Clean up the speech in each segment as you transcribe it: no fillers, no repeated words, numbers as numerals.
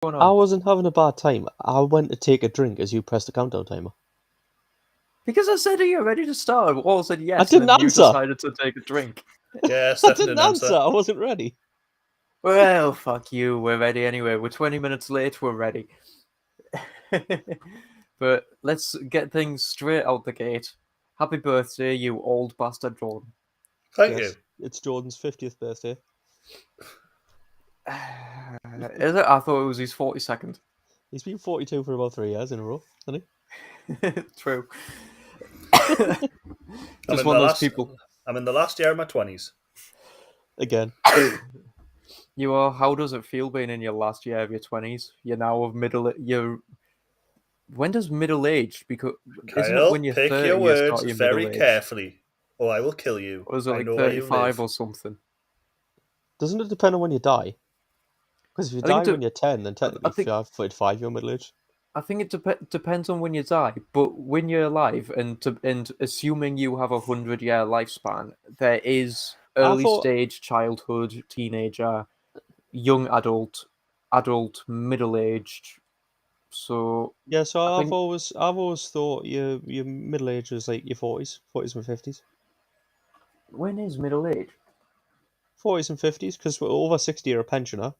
going I on? wasn't having a bad time. I went to take a drink as you pressed the countdown timer. Because I said, are you ready to start? We all said I yes, and didn't then you answer. decided to take a drink. Yeah, I Stefan didn't didn't answer. answer. I wasn't ready. Well, fuck you. We're ready anyway. We're 20 minutes late. We're ready. But let's get things straight out the gate. Happy birthday, you old bastard Jordan. Thank Yes, you. it's Jordan's 50th birthday. Is it? I thought it was his 42nd. He's been 42 for about 3 years in a row, hasn't True. I'm Just in one the of those last. people. I'm in the last year of my 20s. he? Again. You are. How does it feel being in your last year of your 20s? You're now of middle. You're. When does middle age? Because isn't it Kyle, when you're pick your 30 you words start your middle very age? carefully, or I will kill you. Or is it I like know where you 35 live. or something? Doesn't it depend on when you die? Because if you I think die it. when you're 10, then I technically if think. you're 45, you're middle aged. I think it depends on when you die. But when you're alive, and assuming you have 100-year lifespan, there is I early thought, stage childhood, teenager, young adult, middle aged. So yeah, so I think I've always thought your middle age is like your 40s and 50s. when is middle age? 40s and 50s, because we're over 60, you're a pensioner.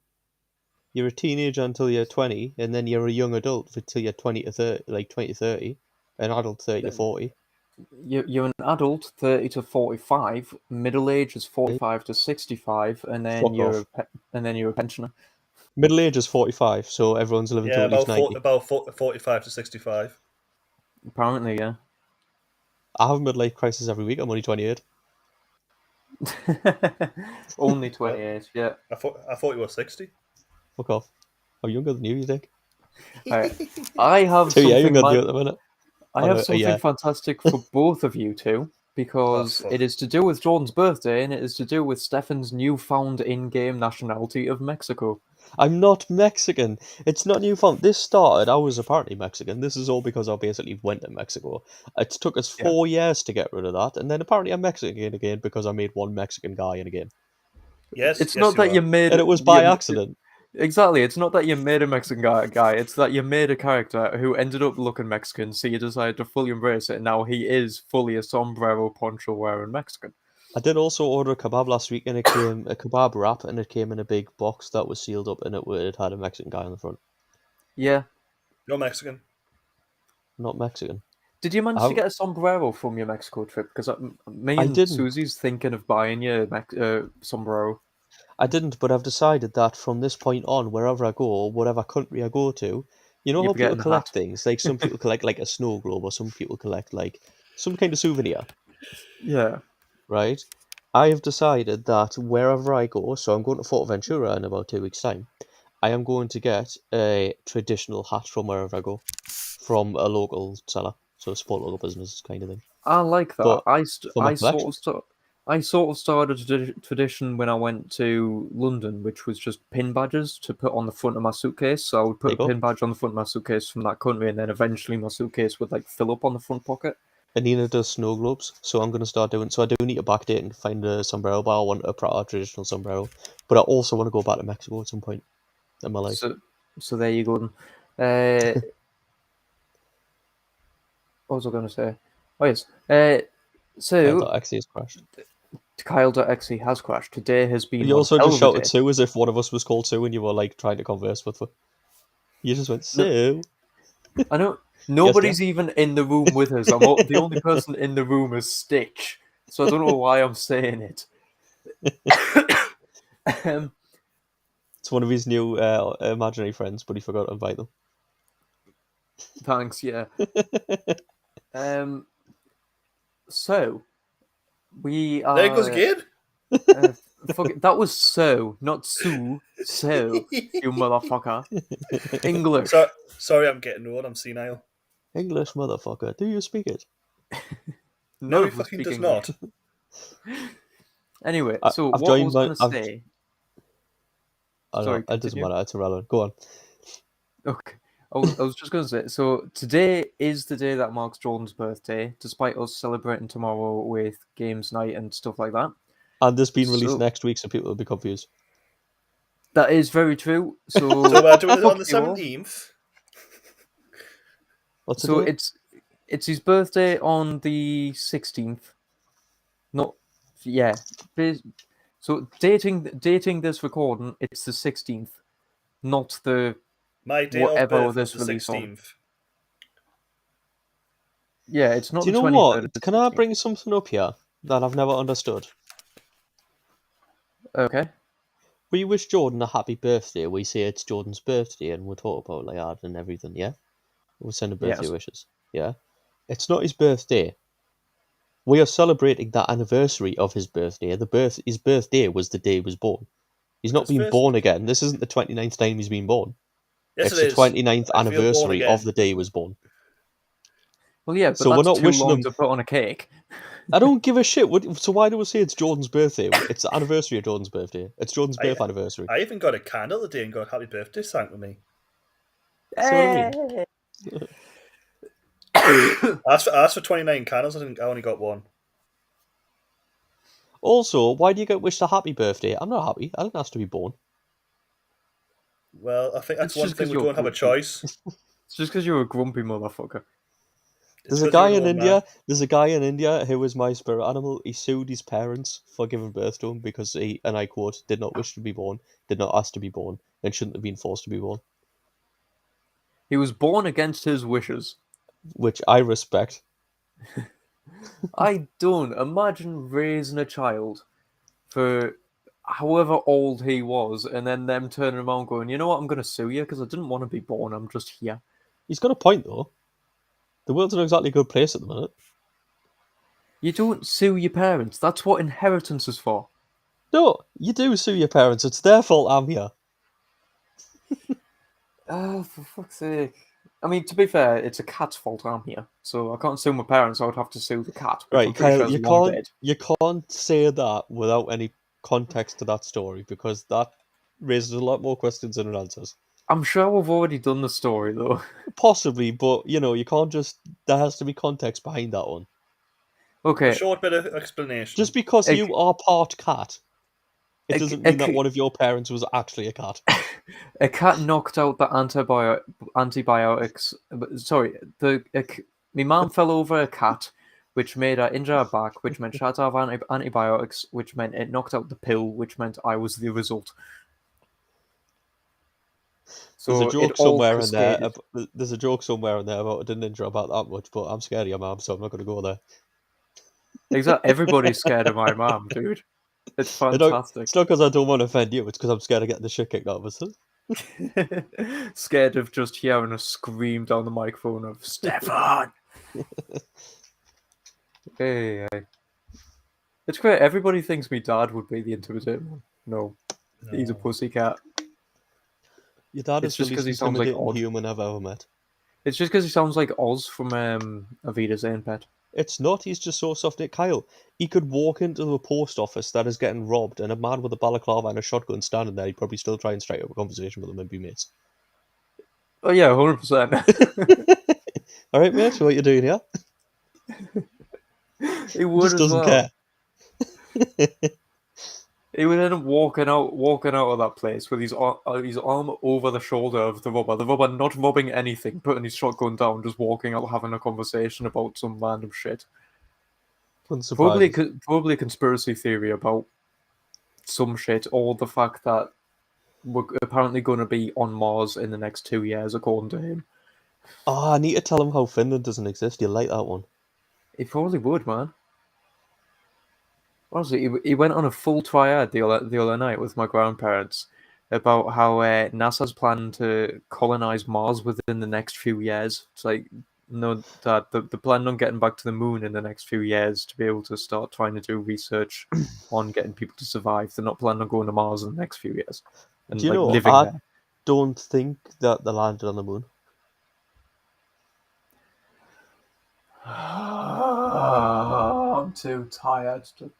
You're a teenager until you're 20, and then you're a young adult until you're 20 to 30, like 20 to 30, an adult 30 to 40. You're an adult, 30 to 45. Middle age is Eh? 45 to 65, and then Fuck off. you're a pensioner. Middle age is 45, so everyone's living Yeah, till at least about 90. 45 to 65. Apparently, yeah. I have a midlife crisis every week. I'm only 28. Only What? 28. Yeah. I thought you were 60. Fuck off. I'm younger than you think? All right. I have So yeah, something. younger than you at the minute. I On have a something yeah. fantastic for both of you two Oh because it fuck. is to do with Jordan's birthday and it is to do with Stefan's newfound in-game nationality of Mexico. I'm not Mexican. It's not newfound. This started, I was apparently Mexican. This is all because I basically went to Mexico. It took us Yeah. 4 years to get rid of that, and then apparently I'm Mexican again because I made one Mexican guy in a game. Yes, It's yes not you that you are. made And it was by you, accident. exactly. It's not that you made a Mexican guy. It's that you made a character who ended up looking Mexican, so you decided to fully embrace it, and now he is fully a sombrero poncho wearing Mexican. I did also order a kebab last week, and it came a kebab wrap, and it came in a big box that was sealed up, and it had a Mexican guy on the front. Yeah. You're Mexican. Not Mexican. Did you I manage to haven't. get a sombrero from your Mexico trip? Because me I and didn't. Susie's thinking of buying you a sombrero. I didn't, but I've decided that from this point on, wherever I go, whatever country I go to, you know You're how people getting a collect hat. things? Like some people collect like a snow globe, or some people collect like some kind of souvenir, Yeah. right? I have decided that wherever I go, so I'm going to Ventura in about 2 weeks' time, I am going to get a traditional hat from wherever I go, from a local seller, so support local businesses kind of thing. I like that. But for my collection, I sort of started a tradition when I went to London, which was just pin badges to put on the front of my suitcase. So I would there put you a go. pin badge on the front of my suitcase from that country, and then eventually my suitcase would like fill up on the front pocket. Anina does snow globes, so I'm going to start doing. So I do need to backdate and find a sombrero, but I want a proper traditional sombrero. But I also want to go back to Mexico at some point in my life. So there you go. Then. What was I going to say? Oh yes. So L.exe has crashed. Kyle.exe has crashed. Today has been You one also hell just of a shouted day. Sue as if one of us was called Sue and you were like trying to converse with her. You just went, No, Sue? I know Yes, dear. nobody's even in the room with us. The only person in the room is Stitch, so I don't know why I'm saying it. Um, It's one of his new imaginary friends, but he forgot to invite them. thanks, yeah. Um, so we There it goes are. again. Fuck it, that was so, not Sue. So, you motherfucker. English. Sorry, I'm getting old. I'm senile. English motherfucker, do you speak it? None No, he of us fucking speak does English. not. Anyway, I, so I've what I joined was my. going to say. I don't know, Sorry, it doesn't continue. matter, it's irrelevant. Go on. Okay. I was just going to say, so today is the day that marks Jordan's birthday, despite us celebrating tomorrow with games night and stuff like that. And this being released So, next week, so people will be confused. That is very true. So, So we're doing it on the fuck you all. 17th. What's So it? it's his birthday on the 16th. Not yeah. So dating this recording, it's the 16th, not the My date of whatever birth was this the release on. 16th. Yeah, it's not Do you the know 23rd. what? It's Can I 16th. bring something up here that I've never understood? Okay. We wish Jordan a happy birthday. We say it's Jordan's birthday, and we talk about like that and everything. Yeah, we send him birthday Yes. wishes. Yeah, it's not his birthday. We are celebrating the anniversary of his birthday. His birthday was the day he was born. He's not His been first. born again. This isn't the 29th time he's been born. Yes, it It's the is. 29th If you're born anniversary of again. the day he was born. Well, yeah, but So we're that's not too wishing long him. to put on a cake. I don't give a shit. So why do we say it's Jordan's birthday? It's the anniversary of Jordan's birthday. It's Jordan's I, birth anniversary. I even got a candle today and got happy birthday sang to me. See what I mean? I asked for 29 candles. I only got one. Also, why do you get wished a happy birthday? I'm not happy. I didn't ask to be born. Well, I think that's It's one just thing because we you're don't have a grumpy. choice. It's just because you're a grumpy motherfucker. It's There's a 'cause you're guy an in old India. man. There's a guy in India who was my spirit animal. He sued his parents for giving birth to him because he, and I quote, did not wish to be born, did not ask to be born, and shouldn't have been forced to be born. He was born against his wishes. Which I respect. I don't imagine raising a child for however old he was, and then them turning around going, you know what, I'm going to sue you because I didn't want to be born. I'm just here. He's got a point though. The world's not exactly a good place at the minute. You don't sue your parents. That's what inheritance is for. No, you do sue your parents. It's their fault I'm here. Oh, for fuck's sake. I mean, to be fair, it's a cat's fault I'm here. So I can't sue my parents, I would have to sue the cat, which I'm Right, pretty Kyle, sure is long dead. you can't say that without any context to that story because that raises a lot more questions than it answers. I'm sure we've already done the story, though. Possibly, but you can't just. There has to be context behind that one. A Okay. short bit of explanation. Just because A, you are part cat, it a, doesn't a, mean that one of your parents was actually a cat. a cat knocked out the antibiotics. Sorry, my mum fell over a cat, which made her injure her back, which meant she had to have antibiotics, which meant it knocked out the pill, which meant I was the result. There's a So it joke all somewhere in there. cascaded. There's a joke somewhere in there about I didn't injure about that much, but I'm scared of your mum, so I'm not going to go there. Exactly. Everybody's scared of my mum, dude. It's fantastic. It's not because I don't want to offend you. It's because I'm scared of getting the shit kicked out of us. Scared of just hearing a scream down the microphone of Stefan. Hey, hey. It's great. Everybody thinks me dad would be the intimidating one. No, he's a pussycat. Your dad It's is the just because least he sounds like intimidating Odd. human I've ever met. It's just because he sounds like Oz from Avita Pet. It's not. He's just so soft. Kyle, he could walk into a post office that is getting robbed, and a man with a balaclava and a shotgun standing there. He'd probably still try and strike up a conversation with him and be mates. Oh yeah, 100%. All right, mate. What you doing here? He He would just as doesn't well. care. He would end up walking out of that place with his arm over the shoulder of the robber not robbing anything, putting his shotgun down, just walking out, having a conversation about some random shit. Wouldn't Probably, surprise us. probably a conspiracy theory about some shit, or the fact that we're apparently going to be on Mars in the next 2 years, according to him. Oh, I need to tell him how Finland doesn't exist. You'll like that one. He probably would, man. Honestly, he went on a full tirade the other night with my grandparents about how NASA's planning to colonize Mars within the next few years. It's like, no, Dad, they're planning on getting back to the moon in the next few years to be able to start trying to do research on getting people to survive. They're not planning on going to Mars in the next few years and Do you like know? living I there. don't think that they landed on the moon. I'm too tired to.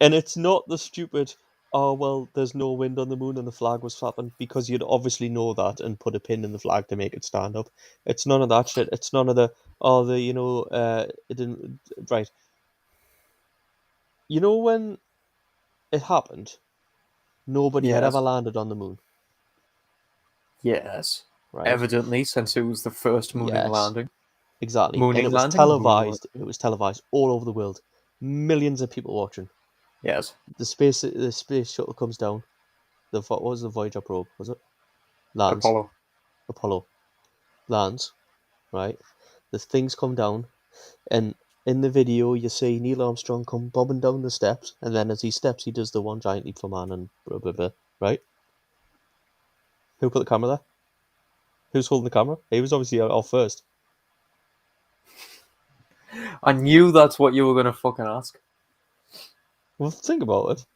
And it's not the stupid, oh, well, there's no wind on the moon and the flag was flapping, because you'd obviously know that and put a pin in the flag to make it stand up. It's none of that shit. It's none of the, it didn't, right. You know when it happened, Nobody had Yes. ever landed on the moon, Yes. right? Evidently, since it was the first mooning Yes, landing. exactly. And Mooning it was landing? Moon. televised. It was televised all over the world. Millions of people watching. Yes. The space shuttle comes down. What was the Voyager probe? Was it? Lands. Apollo. Apollo lands. Right. The things come down, and in the video you see Neil Armstrong come bobbing down the steps, and then as he steps, he does the one giant leap for man and blah blah blah. Right. Who put the camera there? Who's holding the camera? He was obviously off first. I knew that's what you were going to fucking ask. Well, think about it.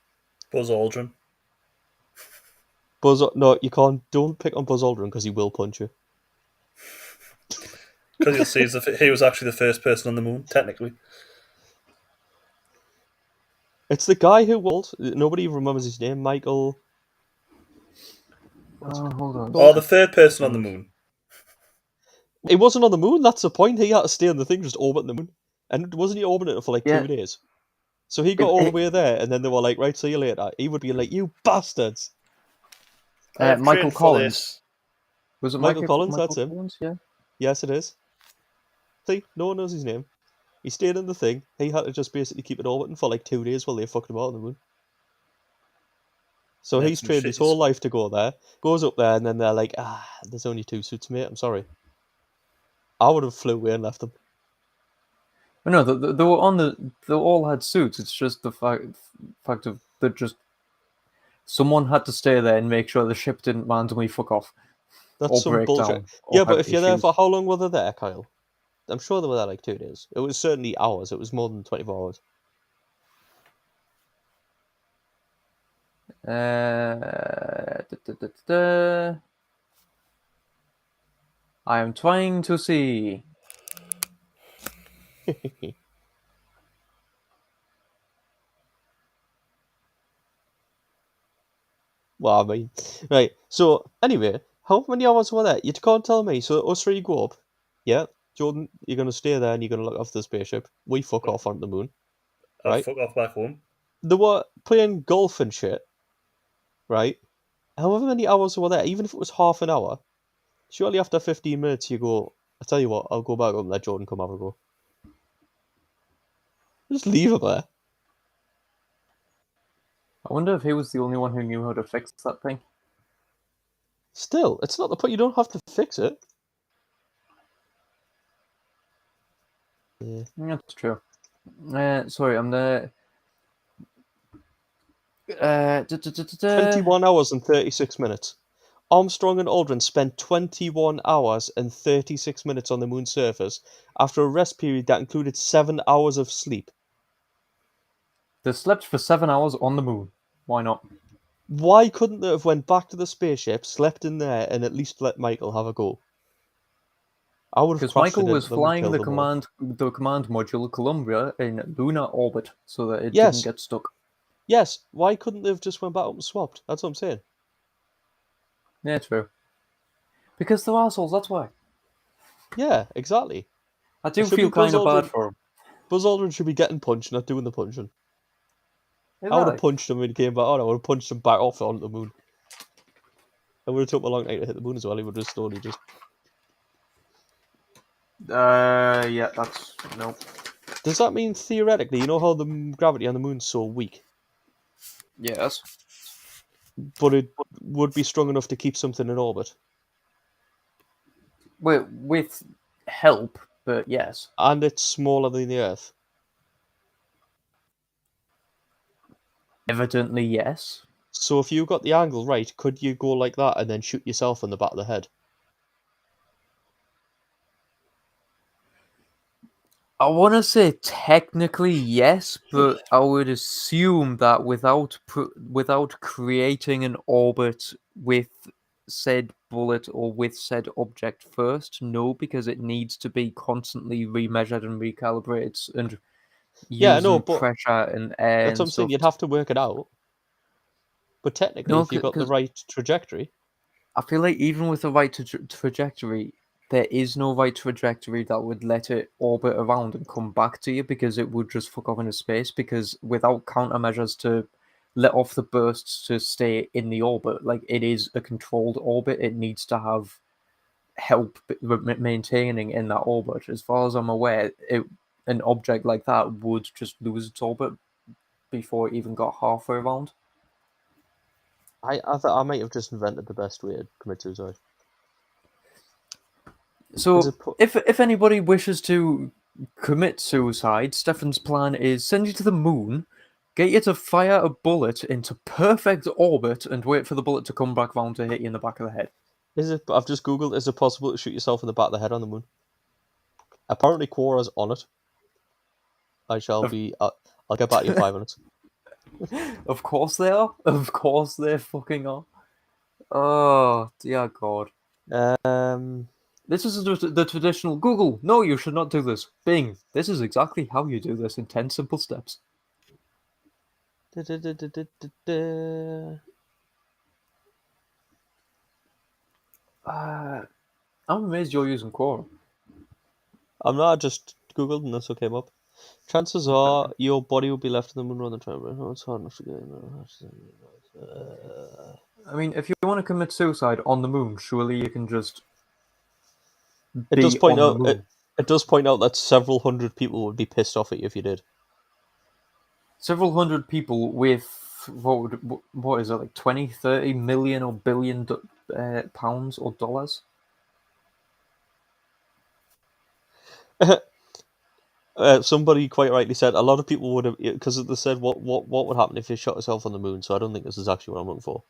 Buzz Aldrin. No, you can't. Don't pick on Buzz Aldrin because he will punch you. Because you'll see he was actually the first person on the moon, technically. It's the guy who was. Nobody remembers his name. Michael. Hold on. Oh, the third person on the moon. He wasn't on the moon. That's the point. He had to stay on the thing, just orbiting the moon, and wasn't he orbiting it for like Yeah. 2 days? So he got all the way there, and then they were like, "Right, see you later." He would be like, "You bastards!" I have Michael trained for Collins. this. Was it Michael Collins, Michael that's him. Collins? Yeah. Yes, it is. See, no one knows his name. He stayed in the thing. He had to just basically keep it orbiting for like 2 days while they fucked him out on the moon. So Made he's some trained his shitties. whole life to go there. Goes up there, and then they're like, there's only 2 suits, mate. I'm sorry. I would have flew away and left them. But no, they were on the. They all had suits. It's just the fact of that just someone had to stay there and make sure the ship didn't randomly fuck off That's or some break bullshit. down. Or Yeah, but have if you're there issues. for how long were they there, Kyle? I'm sure they were there like 2 days. It was certainly hours. It was more than 24 hours. I am trying to see. Well, I mean, right. So anyway, how many hours were there? You can't tell me. So us three go up. Yeah, Jordan, you're gonna stay there and you're gonna look after the spaceship. We fuck off on the moon. I'll Right. fuck off back home. They were playing golf and shit. Right. However many hours were there, even if it was half an hour, surely after 15 minutes you go, I tell you what, I'll go back up and let Jordan come have a go. Just leave her there. I wonder if he was the only one who knew how to fix that thing. Still, it's not the point. You don't have to fix it. Yeah. That's true. Sorry, I'm the. 21 hours and 36 minutes. Armstrong and Aldrin spent 21 hours and 36 minutes on the moon's surface after a rest period that included 7 hours of sleep. They slept for 7 hours on the moon. Why not? Why couldn't they have went back to the spaceship, slept in there, and at least let Michael have a go? I would have Because crashed Michael it was into them and flying killed the them all. command module Columbia in lunar orbit so that it Yes. didn't get stuck. Yes, why couldn't they have just went back up and swapped? That's what I'm saying. Yeah, true. Because they're assholes, that's why. Yeah, exactly. I do It should feel be Buzz kind of bad Aldrin. for him. Buzz Aldrin should be getting punched, not doing the punching. I would have Exactly. punched him when he came back on. I would have punched him back off onto the moon. It would have took him a long time to hit the moon as well. He would have slowly just... Yeah, that's... no. Does that mean, theoretically, you know how the gravity on the moon's so weak, Yes. but it would be strong enough to keep something in orbit? With help, but yes. And it's smaller than the Earth. Evidently, yes. So if you got the angle right, could you go like that and then shoot yourself in the back of the head? I want to say technically yes, but I would assume that without creating an orbit with said bullet or with said object first, no, because it needs to be constantly remeasured and recalibrated and Yeah, no, using but pressure and air that's what I'm and saying. stuff. You'd have to work it out. But technically, No, if you got the because right trajectory... I feel like even with the right trajectory, there is no right trajectory that would let it orbit around and come back to you because it would just fuck off into space. Because without countermeasures to let off the bursts to stay in the orbit. Like, it is a controlled orbit. It needs to have help maintaining in that orbit. As far as I'm aware, an object like that would just lose its orbit before it even got halfway around. I might have just invented the best way to commit suicide. So, if anybody wishes to commit suicide, Stefan's plan is send you to the moon, get you to fire a bullet into perfect orbit, and wait for the bullet to come back round to hit you in the back of the head. I've just googled. Is it possible to shoot yourself in the back of the head on the moon? Apparently, Quora's on it. I shall be. I'll get back to you in 5 minutes. Of course they are. Of course they fucking are. Oh dear God. This is the traditional Google. No, you should not do this. Bing. This is exactly how you do this in 10 simple steps. I'm amazed you're using Quora. I'm not. I just googled and that's what came up. Chances are your body will be left in the moon on the train. No, it's hard enough to get in. I mean, if you want to commit suicide on the moon, surely you can just It be does point on out. the moon. It does point out that several hundred people would be pissed off at you if you did. Several hundred people with what is it, like 20, 30 million or billion pounds or dollars? Somebody quite rightly said a lot of people would have, because they said what would happen if you shot yourself on the moon. So I don't think this is actually what I'm looking for.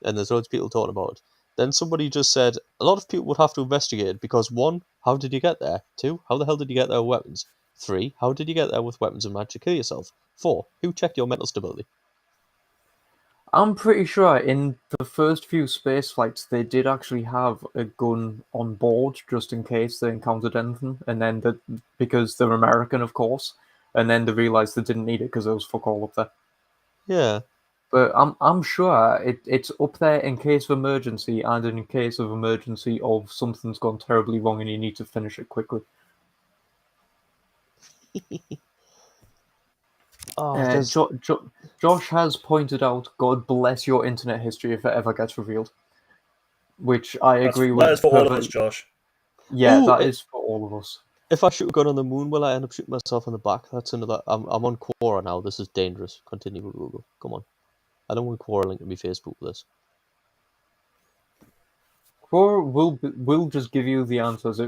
And there's loads of people talking about it. Then somebody just said a lot of people would have to investigate it because 1, how did you get there? 2, how the hell did you get there with weapons? 3, how did you get there with weapons and manage to kill yourself? 4, who checked your mental stability? I'm pretty sure in the first few space flights they did actually have a gun on board just in case they encountered anything, and then because they're American, of course, and then they realized they didn't need it because there was fuck all up there. Yeah. But I'm sure it's up there in case of emergency and in case of emergency of something's gone terribly wrong and you need to finish it quickly. Josh has pointed out, God bless your internet history if it ever gets revealed. Which I agree with. That is for all of us, Josh. Yeah, that is for all of us. If I shoot a gun on the moon, will I end up shooting myself in the back? That's another. I'm on Quora now. This is dangerous. Continue with Google. Come on. I don't want Quora linking me Facebook with this. Quora will just give you the answers.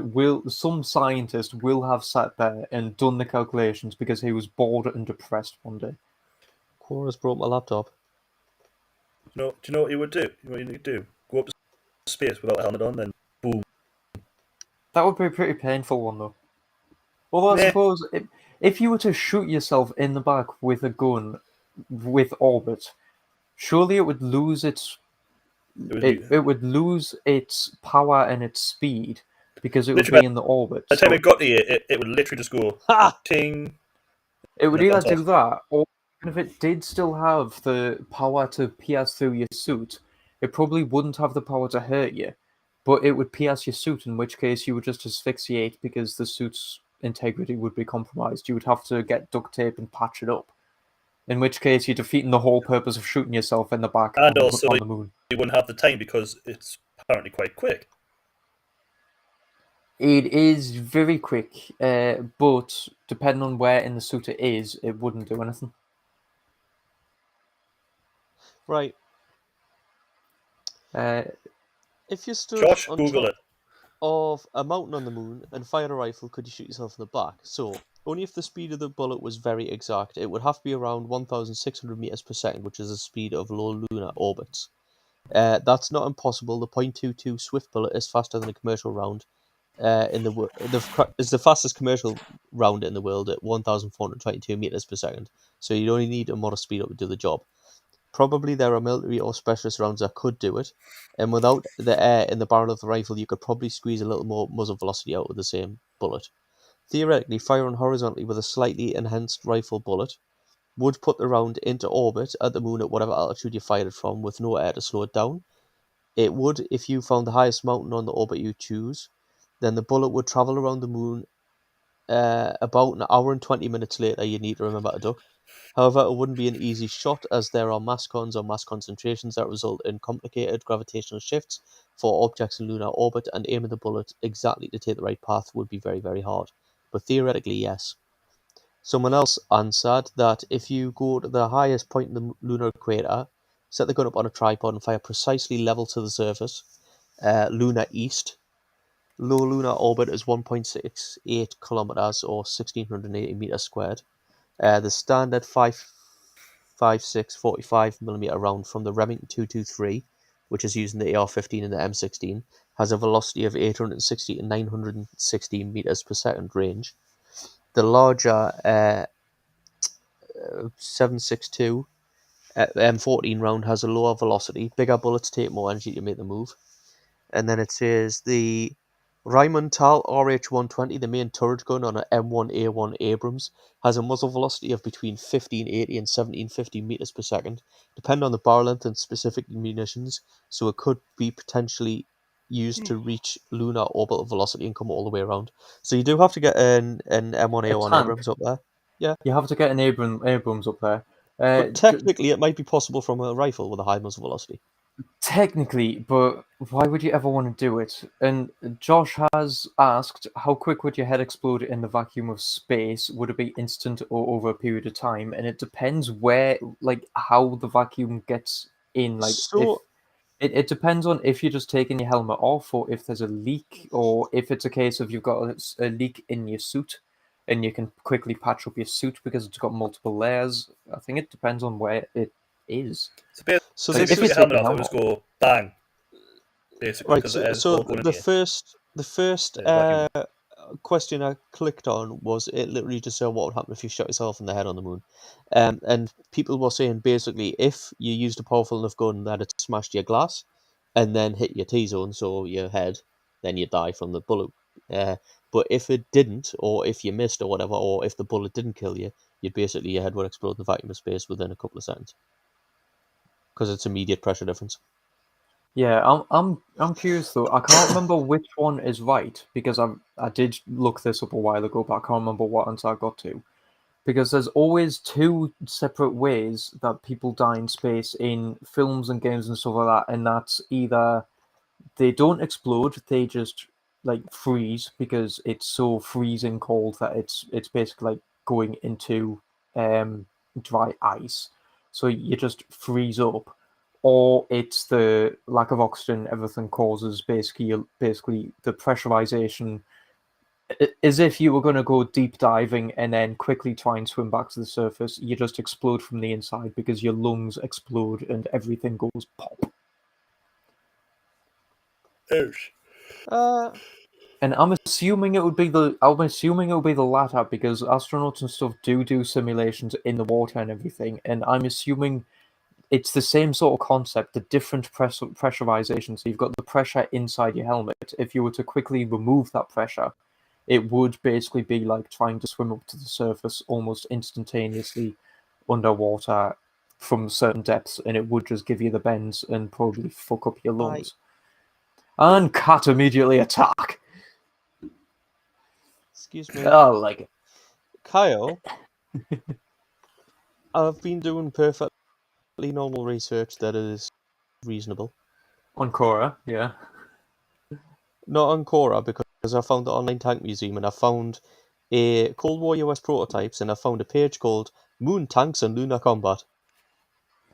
Some scientist will have sat there and done the calculations because he was bored and depressed one day. Quora's broke my laptop. Do you know what you would do? What you need to do? Go up to space without a helmet on, then boom. That would be a pretty painful one, though. Although I suppose if you were to shoot yourself in the back with a gun with orbit, surely it would lose its it would lose its power and its speed because it would be in the orbit. By the time it got to you, it would literally just go ting. It would either do that, or if it did still have the power to pierce through your suit, it probably wouldn't have the power to hurt you, but it would pierce your suit, in which case you would just asphyxiate because the suit's integrity would be compromised. You would have to get duct tape and patch it up. In which case, you're defeating the whole purpose of shooting yourself in the back and also on the moon. You wouldn't have the time because it's apparently quite quick. It is very quick, but depending on where in the suit it is, it wouldn't do anything. Right. If you stood Josh, on Google top it. of a mountain on the moon and fired a rifle, could you shoot yourself in the back? So, only if the speed of the bullet was very exact. It would have to be around 1,600 meters per second, which is the speed of low lunar orbits. That's not impossible. The .22 Swift bullet is faster than a commercial round. Is the fastest commercial round in the world at 1,422 meters per second. So you'd only need a modest speed up to do the job. Probably there are military or specialist rounds that could do it, and without the air in the barrel of the rifle, you could probably squeeze a little more muzzle velocity out with the same bullet. Theoretically, firing horizontally with a slightly enhanced rifle bullet would put the round into orbit at the moon at whatever altitude you fired it from, with no air to slow it down. It would, if you found the highest mountain on the orbit you choose, then the bullet would travel around the moon. About an hour and 20 minutes later, you need to remember to duck. However, it wouldn't be an easy shot as there are mass cons or mass concentrations that result in complicated gravitational shifts for objects in lunar orbit, and aiming the bullet exactly to take the right path would be very, very hard. But theoretically, yes. Someone else answered that if you go to the highest point in the lunar equator, set the gun up on a tripod and fire precisely level to the surface, lunar east. Low lunar orbit is 1.68 kilometers or 1680 meters squared. The standard 5.56 45mm round from the Remington 223, which is used in the AR-15 and the M16, has a velocity of 860 to 960 meters per second range. The larger 7.62 M14 round has a lower velocity. Bigger bullets take more energy to make the move. And then it says the Rheinmetall RH-120, the main turret gun on an M1A1 Abrams, has a muzzle velocity of between 1580 and 1750 meters per second, depending on the barrel length and specific munitions, so it could be potentially used to reach lunar orbital velocity and come all the way around. So you do have to get an A M1A1 tank. Abrams up there. Yeah, You have to get an Abrams up there. but technically it might be possible from a rifle with a high muzzle velocity. Technically, but why would you ever want to do it? And Josh has asked, how quick would your head explode in the vacuum of space? Would it be instant or over a period of time? And it depends where, like, how the vacuum gets in. Like, if So, it depends on if you're just taking your helmet off, or if there's a leak, or if it's a case of you've got a leak in your suit, and you can quickly patch up your suit because it's got multiple layers. I think it depends on where it is. So basically, so Like, if you this if took you're your is helmet taking off, your it would helmet just off, go bang, basically, right. because it So, has so all going into the you. first The vacuum. question I clicked on was it literally just said what would happen if you shot yourself in the head on the moon, and people were saying basically if you used a powerful enough gun that it smashed your glass, and then hit your T-zone, so your head, then you die from the bullet. Uh, but if it didn't, or if you missed, or whatever, or if the bullet didn't kill you, you'd basically your head would explode in the vacuum of space within a couple of seconds because it's immediate pressure difference. yeah, I'm curious though. I can't remember which one is right because I did look this up a while ago, but I can't remember what answer I got to. Because there's always two separate ways that people die in space in films and games and stuff like that, and that's either they don't explode, they just like freeze because it's so freezing cold that it's basically like going into dry ice. So you just freeze up, or it's the lack of oxygen everything causes basically the pressurization, as if you were going to go deep diving and then quickly try and swim back to the surface. You just explode from the inside because your lungs explode and everything goes pop. Ouch. Uh, And I'm assuming it would be the latter because astronauts and stuff do simulations in the water and everything, and I'm assuming it's the same sort of concept, the different pressurization. So you've got the pressure inside your helmet. If you were to quickly remove that pressure, it would basically be like trying to swim up to the surface almost instantaneously underwater from certain depths, and it would just give you the bends and probably fuck up your I lungs. And cat immediately attack. excuse me, Oh, like Kyle. I've been doing perfectly normal research that is reasonable. on Korra, yeah. Not on Quora because I found the online tank museum and I found a Cold War US prototypes and I found a page called Moon Tanks and Lunar Combat.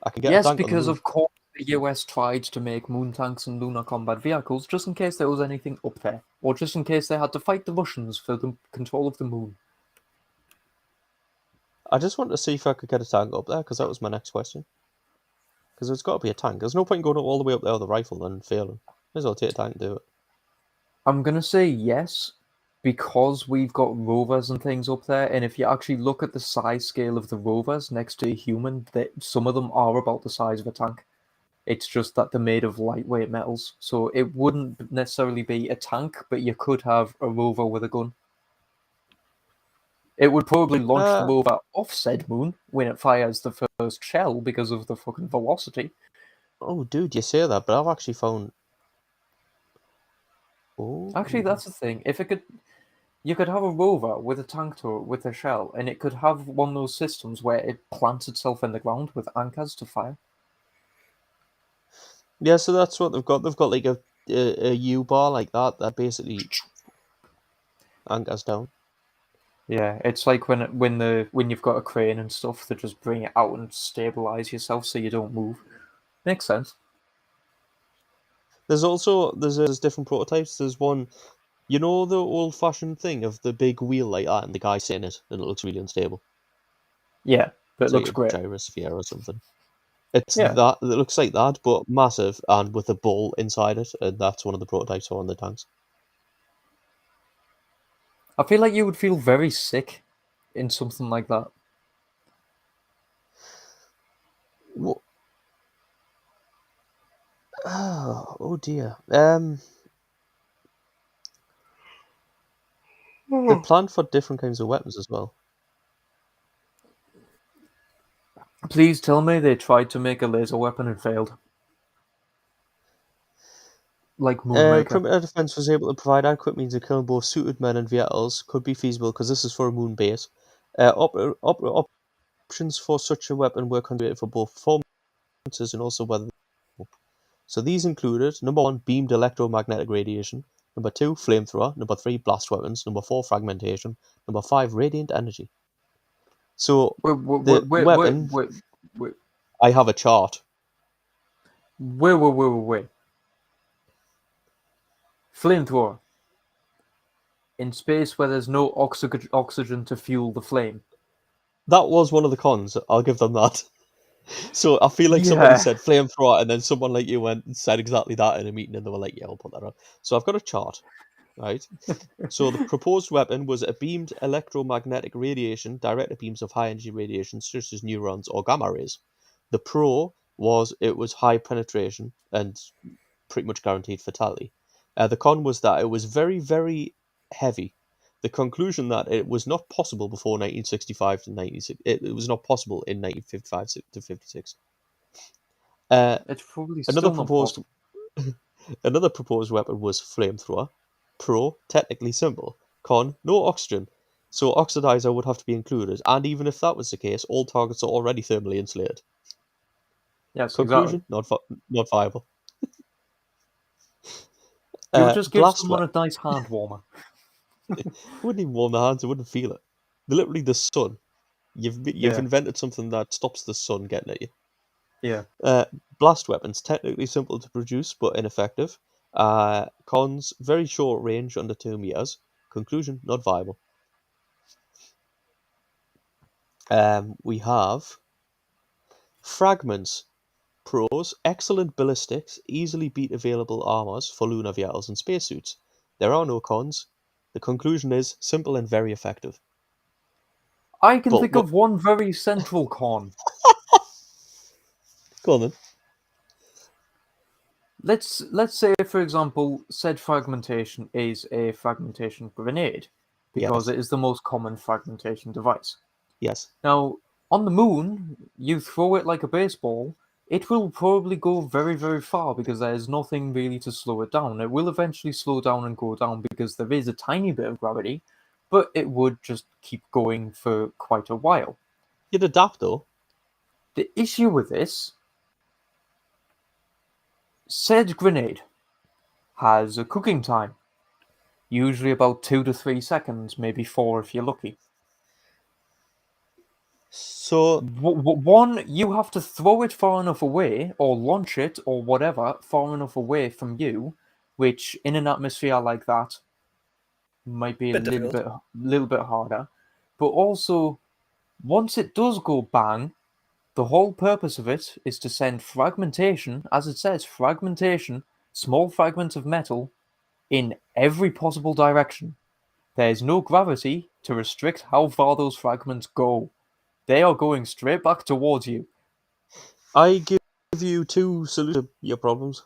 I can get a Yes, tank on the because moon. of course the US tried to make moon tanks and lunar combat vehicles just in case there was anything up there, or just in case they had to fight the Russians for the control of the moon. I just wanted to see if I could get a tank up there because that was my next question. Because there's got to be a tank. There's no point in going all the way up there with a rifle and failing. Might as well take a tank and do it. I'm gonna say yes, because we've got rovers and things up there, and if you actually look at the size scale of the rovers next to a human, some of them are about the size of a tank. It's just that they're made of lightweight metals, so it wouldn't necessarily be a tank, but you could have a rover with a gun. It would probably launch the Uh, rover off said moon when it fires the first shell because of the fucking velocity. oh, dude, you say that, but I've actually found. Actually, Oh, that's the thing. If it could, you could have a rover with a tank turret with a shell, and it could have one of those systems where it plants itself in the ground with anchors to fire. Yeah, so that's what they've got. They've got like a U bar like that basically anchors down. Yeah, it's like when you've got a crane and stuff to just bring it out and stabilize yourself so you don't move. Makes sense. There's different prototypes. There's one, you know, the old fashioned thing of the big wheel like that and the guy sitting it and it looks really unstable. Yeah, but it It's like looks a great. gyrosphere or something. It's Yeah, that it looks like that, but massive and with a ball inside it, and that's one of the prototypes on the tanks. I feel like you would feel very sick in something like that. Wha- oh dear. They're planned for different kinds of weapons as well. Please tell me they tried to make a laser weapon and failed. Like Moonraker. Perimeter defense was able to provide adequate means of killing both suited men and vehicles. Could be feasible because this is for a moon base. Options for such a weapon were considered for both performances and also whether. So these included number 1, beamed electromagnetic radiation; number 2, flamethrower; number 3, blast weapons; number 4, fragmentation; number 5, radiant energy. So Wait, the wait, wait, wait, weapon, wait, wait, I have a chart. wait. Flamethrower. In space where there's no oxygen to fuel the flame. That was one of the cons. I'll give them that. So I feel like somebody Yeah. said flamethrower, and then someone like you went and said exactly that in a meeting, and they were like, "Yeah, I'll put that on." So I've got a chart, right? So the proposed weapon was a beamed electromagnetic radiation directed beams of high energy radiation, such as neurons or gamma rays. The pro was it was high penetration and pretty much guaranteed fatality. The con was that it was very, very heavy. The conclusion that it was not possible before 1965 to 96. It was not possible in 1955 to 56. Uh, It's probably another still not proposed possible. another proposed weapon was flamethrower. Pro, technically simple. Con, no oxygen. So oxidizer would have to be included, and even if that was the case, all targets are already thermally insulated. Yes, exactly. Conclusion, not viable. You would just give Blast someone weapon. a nice hand warmer. It wouldn't even warm their hands, it wouldn't feel it. Literally the sun. You've Yeah, invented something that stops the sun getting at you. yeah. Blast weapons, technically simple to produce but ineffective. Cons, very short range, under 2 meters. Conclusion, not viable. We have fragments. Pros, excellent ballistics, easily beat available armors for lunar vehicles and spacesuits. There are no cons. The conclusion is simple and very effective. I can But think of one very central con. go on then. Let's say, for example, said fragmentation is a fragmentation grenade, because Yes. it is the most common fragmentation device. Yes. Now, on the moon, you throw it like a baseball, it will probably go very, very far because there is nothing really to slow it down. It will eventually slow down and go down because there is a tiny bit of gravity, but it would just keep going for quite a while. You'd adapt though. The issue with this, said grenade has a cooking time, usually about 2 to 3 seconds, maybe 4 if you're lucky. So One, you have to throw it far enough away, or launch it, or whatever, far enough away from you, which in an atmosphere like that might be a Bit difficult. little bit harder. But also, once it does go bang, the whole purpose of it is to send fragmentation, as it says, fragmentation, small fragments of metal, in every possible direction. There is no gravity to restrict how far those fragments go. They are going straight back towards you. I give you two solutions to your problems.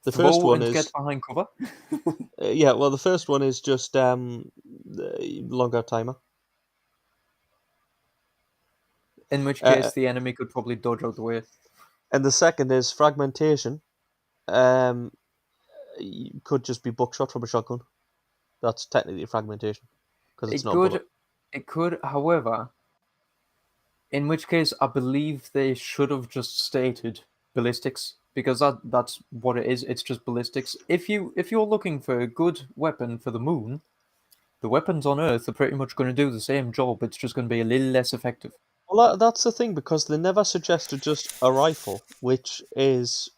The first Throw one and get is behind cover. yeah. Well, the first one is just longer timer. In which Uh, case, the enemy could probably dodge out the way. and the second is fragmentation. Um, could just be buckshot from a shotgun. That's technically fragmentation because it's It not a bullet. could, however, in which case I believe they should have just stated ballistics because that's what it is. It's just ballistics. If you're looking for a good weapon for the moon, the weapons on Earth are pretty much going to do the same job. It's just going to be a little less effective. Well, that's the thing because they never suggested just a rifle, which is,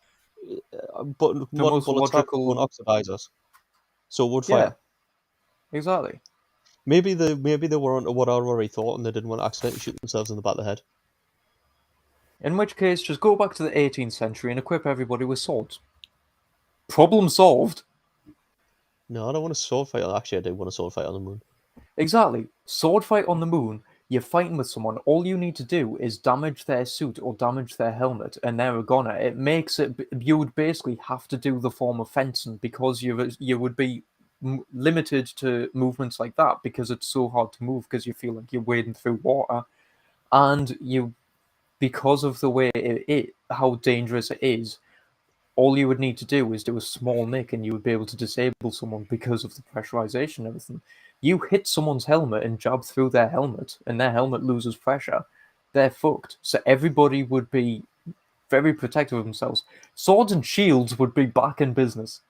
but The modern most bullets don't logical, oxidize us, so it would yeah, fire. exactly. Maybe they were onto what I already thought, and they didn't want to accidentally shoot themselves in the back of the head. In which case, just go back to the 18th century and equip everybody with swords. Problem solved. No, I don't want a sword fight. Actually, I do want a sword fight on the moon. Exactly. Sword fight on the moon. You're fighting with someone. All you need to do is damage their suit or damage their helmet, and they're a goner. It makes it. You would basically have to do the form of fencing because you would be limited to movements like that because it's so hard to move because you feel like you're wading through water, and you because of the way how dangerous it is, all you would need to do is do a small nick and you would be able to disable someone because of the pressurization and everything. You hit someone's helmet and jab through their helmet, and their helmet loses pressure, they're fucked. So everybody would be very protective of themselves. Swords and shields would be back in business.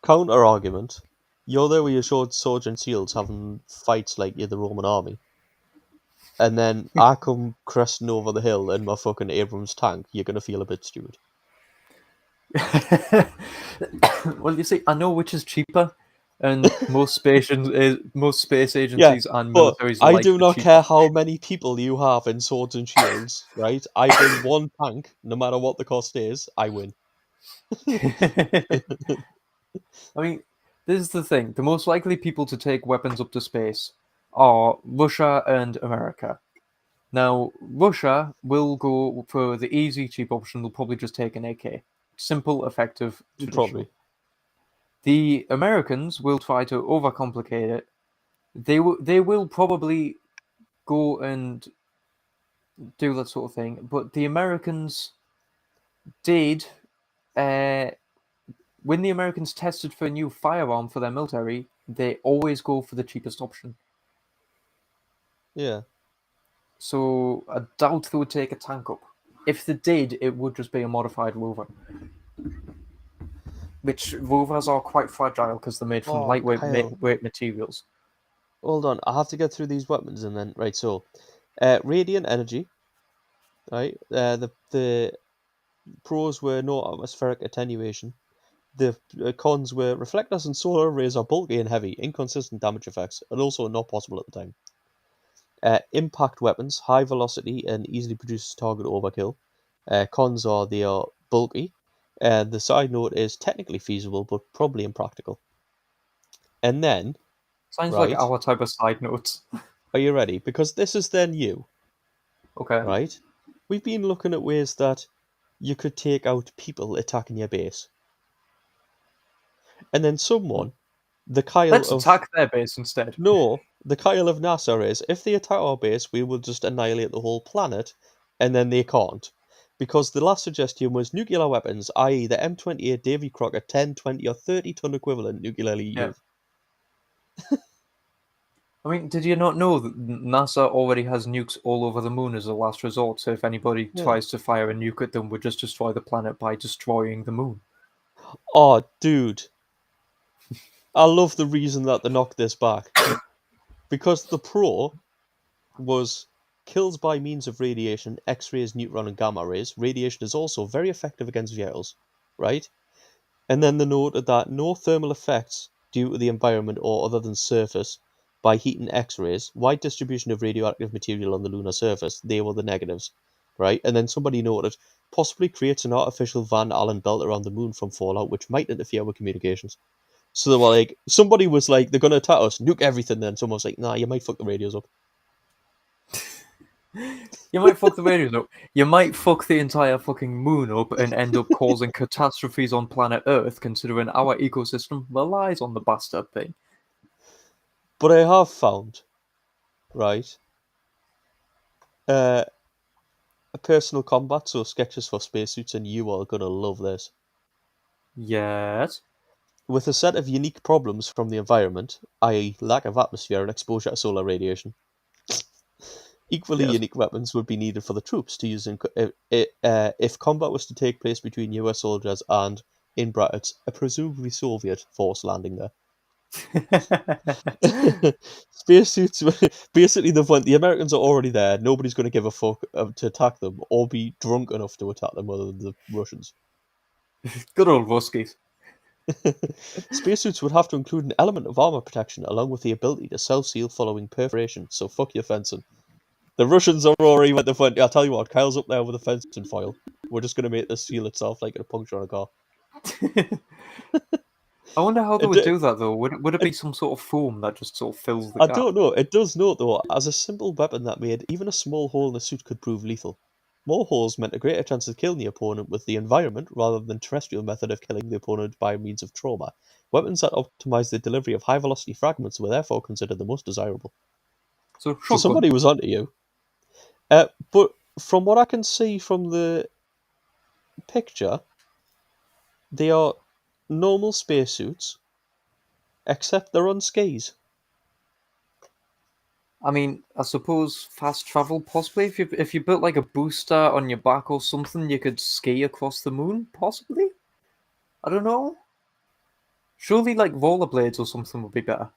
Counter argument: you're there with your swords and shields having fights like you're the Roman army, and then I come cresting over the hill in my fucking Abrams tank. You're gonna feel a bit stupid. Well, you see, I know which is cheaper, and most space Yeah, agencies and but militaries I like do the not cheaper. care how many people you have in swords and shields, right? I bring one tank, no matter what the cost is, I win. I mean, this is the thing. The most likely people to take weapons up to space are Russia and America. Now, Russia will go for the easy, cheap option. They'll probably just take an AK. Simple, effective, traditional. Probably. The Americans will try to overcomplicate it. They will probably go and do that sort of thing. But the Americans did, uh, when the Americans tested for a new firearm for their military, they always go for the cheapest option. Yeah. So I doubt they would take a tank up. If they did, it would just be a modified rover. Which rovers are quite fragile because they're made from Oh, lightweight Kyle. weight materials. Hold on. I have to get through these weapons and then right. So, radiant energy. Right. The pros were no atmospheric attenuation. The cons were reflectors and solar arrays are bulky and heavy, inconsistent damage effects, and also not possible at the time. Impact weapons, high velocity and easily produces target overkill. Cons are they are bulky. The side note is technically feasible, but probably impractical. And then, Sounds like right, our type of side notes. are you ready? Because this is then you, Okay. right? We've been looking at ways that you could take out people attacking your base. And then someone, the Kyle Let's of attack their base instead. No, the Kyle of NASA is if they attack our base, we will just annihilate the whole planet, and then they can't. Because the last suggestion was nuclear weapons, i.e., the M28 Davy Crockett 10, 20, or 30-ton equivalent nuclearly Yeah. used. I mean, did you not know that NASA already has nukes all over the moon as a last resort? So if anybody Yeah. tries to fire a nuke at them, would just destroy the planet by destroying the moon. Oh, dude. I love the reason that they knocked this back. Because the pro was kills by means of radiation, X-rays, neutron, and gamma rays. Radiation is also very effective against vehicles, right? And then they noted that no thermal effects due to the environment or other than surface by heat and X-rays, wide distribution of radioactive material on the lunar surface, they were the negatives, right? And then somebody noted possibly creates an artificial Van Allen belt around the moon from fallout, which might interfere with communications. So they were like, somebody was like, they're gonna attack us, nuke everything. Then someone was like, nah, you might fuck the radios up. You might fuck the radios up. You might fuck the entire fucking moon up and end up causing catastrophes on planet Earth, considering our ecosystem relies on the bastard thing. But I have found, right, uh, a personal combat, so sketches for spacesuits, and you are gonna love this. Yes. with a set of unique problems from the environment, i.e., lack of atmosphere and exposure to solar radiation. Equally Yes. unique weapons would be needed for the troops to use if combat was to take place between US soldiers and, in brackets, a presumably Soviet force landing there. Spacesuits, basically, the Americans are already there. Nobody's going to give a fuck to attack them or be drunk enough to attack them other than the Russians. Good old Ruskies. Spacesuits would have to include an element of armor protection along with the ability to self-seal following perforation, so fuck your fencing. The Russians are already at the front. I'll tell you what, Kyle's up there with a fencing foil. We're just going to make this seal itself like a puncture on a car. I wonder how they It, would do- do that though. Would it be it, some sort of foam that just sort of fills the I gap? don't know. It does note, though, as a simple weapon that made even a small hole in a suit could prove lethal. More holes meant a greater chance of killing the opponent with the environment rather than terrestrial method of killing the opponent by means of trauma. Weapons that optimized the delivery of high-velocity fragments were therefore considered the most desirable. So So shotgun. somebody was onto you. But from what I can see from the picture, they are normal spacesuits, except they're on skis. I mean, I suppose fast travel possibly. If you built like a booster on your back or something, you could ski across the moon. Possibly. I don't know. Surely like rollerblades or something would be better.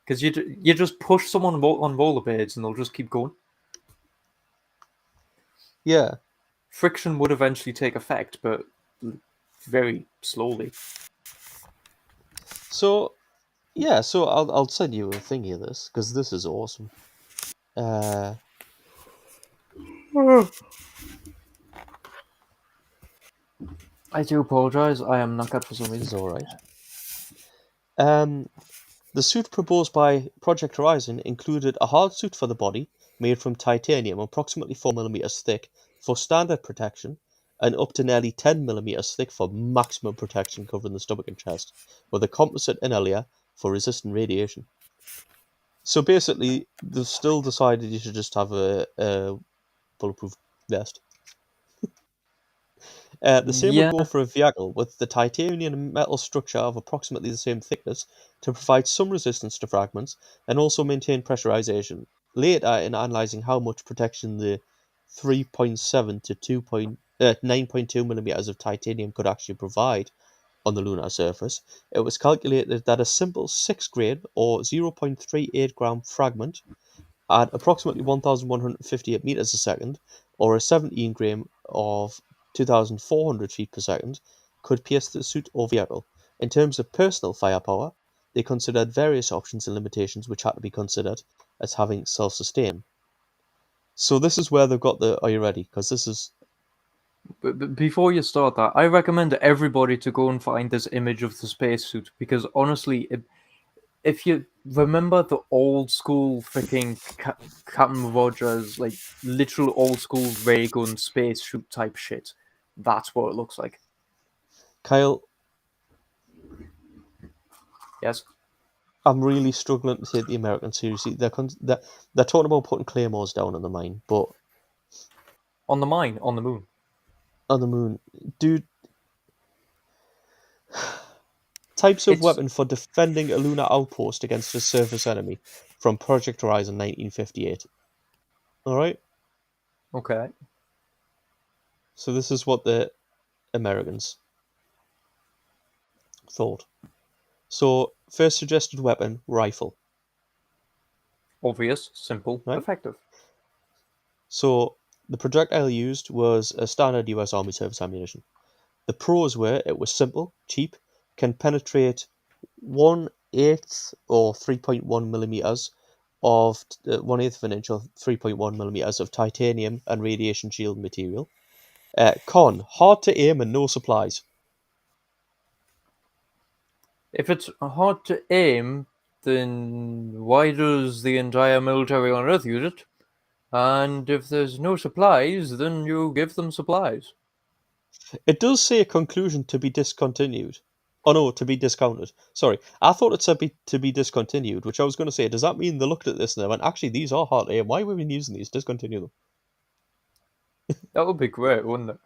Because you just push someone on rollerblades and they'll just keep going. Yeah. Friction would eventually take effect, but very slowly. So yeah, so I'll send you a thingy of this because this is awesome. Uh, I do apologize. I am knackered for some is reason. all right. Um, the suit proposed by Project Horizon included a hard suit for the body, made from titanium, approximately 4 mm thick, for standard protection, and up to nearly 10 mm thick for maximum protection covering the stomach and chest, with a composite inner layer for resistant radiation. So basically, they've still decided you should just have a bulletproof vest. The same would Yeah, go for a vehicle with the titanium metal structure of approximately the same thickness to provide some resistance to fragments and also maintain pressurization. Later, in analysing how much protection the 3.7 to 9.2 mm of titanium could actually provide on the lunar surface, it was calculated that a simple 6 grain or 0.38 gram fragment at approximately 1,158 meters a second, or a 17 gram of 2,400 feet per second, could pierce the suit or vehicle. In terms of personal firepower, they considered various options and limitations which had to be considered as having self-sustain. So this is where they've got the. Are you ready? Because this is. but before you start that, I recommend everybody to go and find this image of the spacesuit because honestly, if you remember the old school freaking Captain Rogers, like literal old school ray gun spacesuit type shit, that's what it looks like. Kyle, Yes, I'm really struggling to take the Americans seriously. They're talking about putting claymores down on the mine, but on the mine, on the moon. on the moon, dude, types of It's weapon for defending a lunar outpost against a surface enemy from Project Horizon 1958. Alright? okay. So this is what the Americans thought. So, first suggested weapon, rifle. Obvious, simple, Right? effective. So, the projectile used was a standard US Army service ammunition. The pros were it was simple, cheap, can penetrate 1/8 or 3.1 millimeters of 1/8 of an inch or 3.1 millimeters of titanium and radiation shield material. Con, hard to aim and no supplies. If it's hard to aim, then why does the entire military on Earth use it? And if there's no supplies, then you give them supplies. It does say a conclusion to be discontinued. Oh no, to be discounted. Sorry, I thought it said to be discontinued, which I was going to say, does that mean they looked at this and they went, actually, these are hard to aim. Why have we been using these? Discontinue them. That would be great, wouldn't it?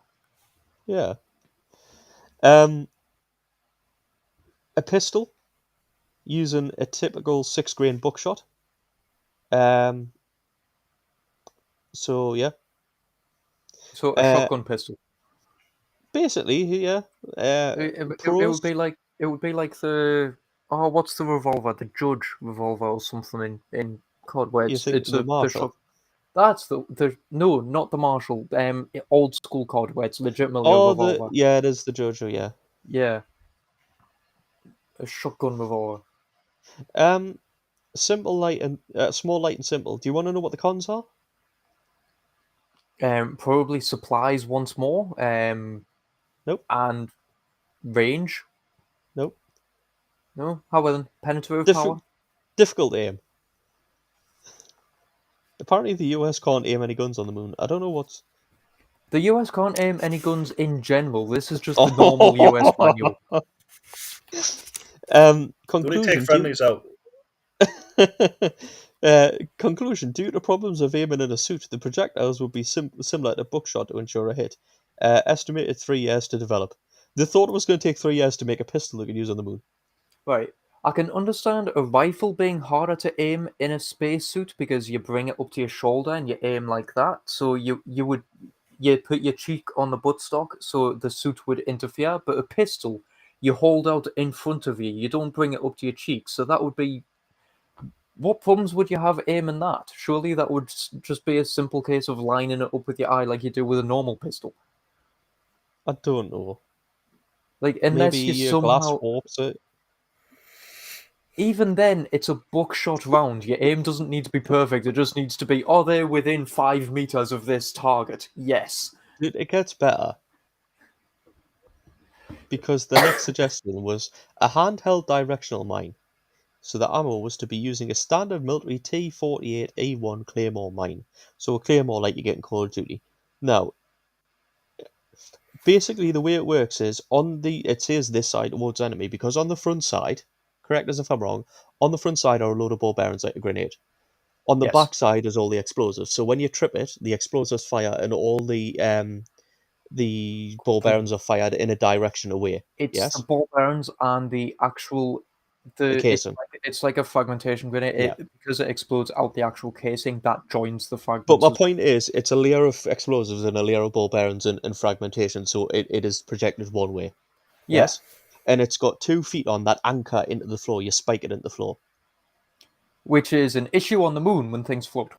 Yeah. Um, A pistol using a typical 6-grain buckshot. Um, so yeah, So a uh, shotgun pistol. basically, yeah. It Pros, would be like the what's the revolver? The Judge revolver or something in COD where you think it's the a the Marshall? shot. That's the no, not the Marshall. Old school COD where it's legitimately a Oh, revolver. it is the Jojo, yeah. Yeah, a shotgun revolver. Um, simple, light, and small, light, and simple. Do you want to know what the cons are? Probably supplies once more. Nope, And range. nope. No, how about then penetrative Diffi- power? difficult aim. Apparently, the US can't aim any guns on the moon. I don't know what's. The US can't aim any guns in general. This is just the normal US Oh, manual. Don't they take conclusion. friendlies out? Conclusion. Due to problems of aiming in a suit, the projectiles would be similar to buckshot to ensure a hit. Estimated 3 years to develop. They thought it was going to take 3 years to make a pistol they could use on the moon. Right. I can understand a rifle being harder to aim in a spacesuit because you bring it up to your shoulder and you aim like that. So you put your cheek on the buttstock so the suit would interfere. But a pistol, you hold out in front of you. You don't bring it up to your cheek. So that would be what problems would you have aiming that? Surely that would just be a simple case of lining it up with your eye like you do with a normal pistol. I don't know. Like Maybe unless you your glass somehow warps it. even then, it's a buckshot round. Your aim doesn't need to be perfect. It just needs to be, are they within 5 meters of this target? Yes. Dude, it gets better because the next suggestion was a handheld directional mine. So the ammo was to be using a standard military T-48E1 Claymore mine. So a Claymore like you get in Call of Duty. Now, basically the way it works is it says this side towards enemy because on the front side, correct us if I'm wrong, on the front side are a load of ball bearings like a grenade. On the Yes. back side is all the explosives. So when you trip it, the explosives fire and all the ball bearings are fired in a direction away. It's the Yes? ball bearings and the actual The the casing. it's like a fragmentation grenade. Yeah. Because it explodes out the actual casing that joins the But fragments my as point is, it's a layer of explosives and a layer of ball bearings and fragmentation, so it is projected one way. yeah, Yes? And it's got 2 feet on that anchor into the floor. You spike it into the floor. which is an issue on the moon when things float.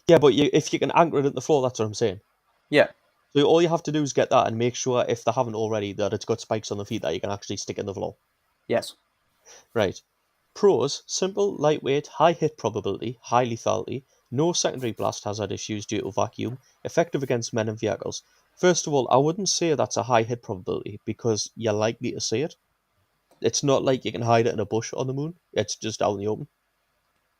Yeah, but if you can anchor it into the floor, that's what I'm saying. Yeah. So all you have to do is get that and make sure, if they haven't already, that it's got spikes on the feet that you can actually stick in the floor. Yes. Right. Pros: simple, lightweight, high hit probability, high lethality, no secondary blast hazard issues due to vacuum, effective against men and vehicles. First of all, I wouldn't say that's a high hit probability because you're likely to see it. It's not like you can hide it in a bush on the moon. It's just out in the open.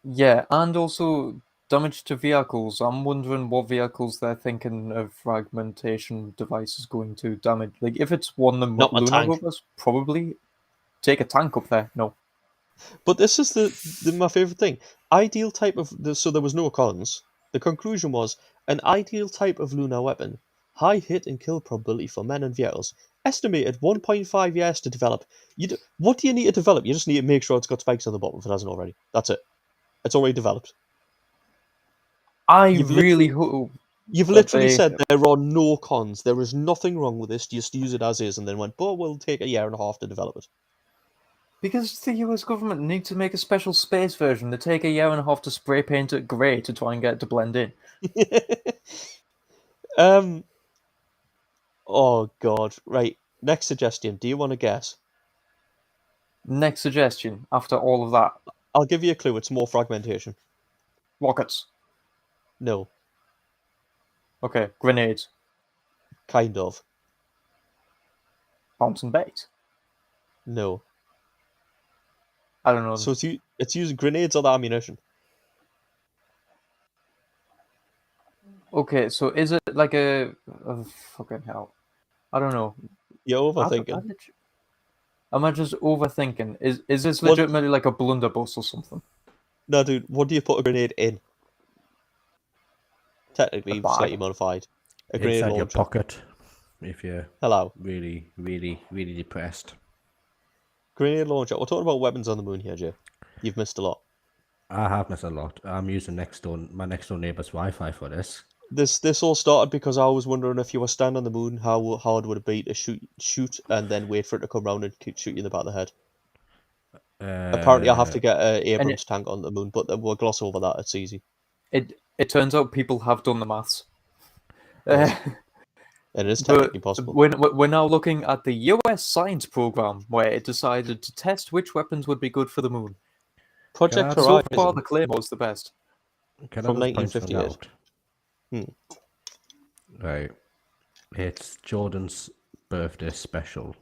Yeah, and also damage to vehicles. I'm wondering what vehicles they're thinking of fragmentation devices going to damage. Like, if it's one of the Not my lunar tank. rovers, probably take a tank up there. No. But this is my favorite thing. Ideal type of so there was no cons. The conclusion was an ideal type of lunar weapon. High hit and kill probability for men and vehicles. Estimated 1.5 years to develop. What do you need to develop? You just need to make sure it's got spikes on the bottom if it hasn't already. That's it. It's already developed. I You've really literally hope you've that literally said there are no cons. There is nothing wrong with this. Just use it as is, and then went, but we'll take a year and a half to develop because the US government need to make a special space version. They take a year and a half to spray paint it grey to try and get it to blend in. it. um. Oh God. Right. Next suggestion. Do you want to guess? Next suggestion, after all of that, I'll give you a clue. It's more fragmentation. rockets. No. Okay, grenades, Kind of. bouncing bait. No. I don't know. So it's using grenades or the ammunition. Okay, so is it like a fucking hell? I don't know. You're I overthinking. am I just overthinking? Is this What? legitimately like a blunderbuss or something? No, dude. What do you put a grenade in? A Technically, bag? slightly modified. A grenade Inside your launcher. pocket if you're Hello. really, really, really depressed. Grenade launcher. We're talking about weapons on the moon here, Jay. You've missed a lot. I have missed a lot. I'm using my next door neighbour's Wi-Fi for this. This all started because I was wondering if you were standing on the moon, how hard would it be to shoot and then wait for it to come round and shoot you in the back of the head? Apparently, I have to get an And Abrams tank on the moon, but we'll gloss over that. It's easy. it turns out people have done the maths. Right. And it is technically possible. We're now looking at the US science program where it decided to test which weapons would be good for the moon. Project So Horizon far, the Claymore's the best. Can from I just point something 1958. out? Right. It's Jordan's birthday special.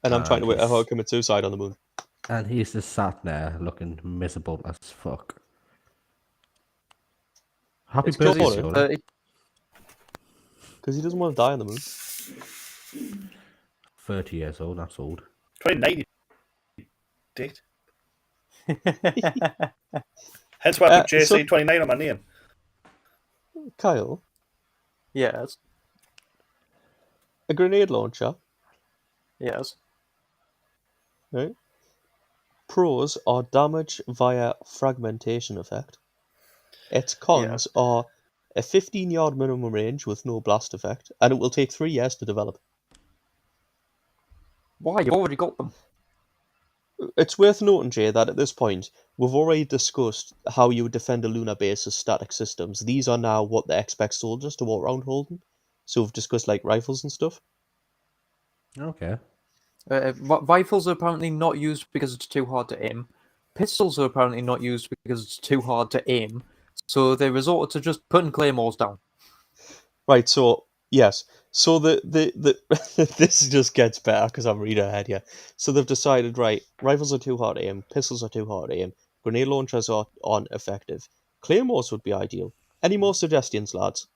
And I'm trying to wait he's- how to commit suicide on the moon. And he's just sat there looking miserable as fuck. Happy It's birthday, Jordan. Jordan. 30. Because he doesn't want to die on the moon. 30 years old, that's old. 2090. Date. Hence why I put JC29 on my name. Kyle, Yes. a grenade launcher, Yes. right? Pros are damage via fragmentation effect. Its cons are a 15-yard minimum range with no blast effect, and it will take 3 years to develop. Why? You've already got them. It's worth noting, Jay, that at this point, we've already discussed how you would defend a lunar base as static systems. These are now what they expect soldiers to walk around holding. So we've discussed like rifles and stuff. Okay. Rifles are apparently not used because it's too hard to aim. Pistols are apparently not used because it's too hard to aim. So they resorted to just putting claymores down. Right, so yes. So the this just gets better because I'm reading ahead here. So they've decided, right, rifles are too hard to aim, pistols are too hard to aim, grenade launchers aren't effective. Claymores would be ideal. Any more suggestions, lads?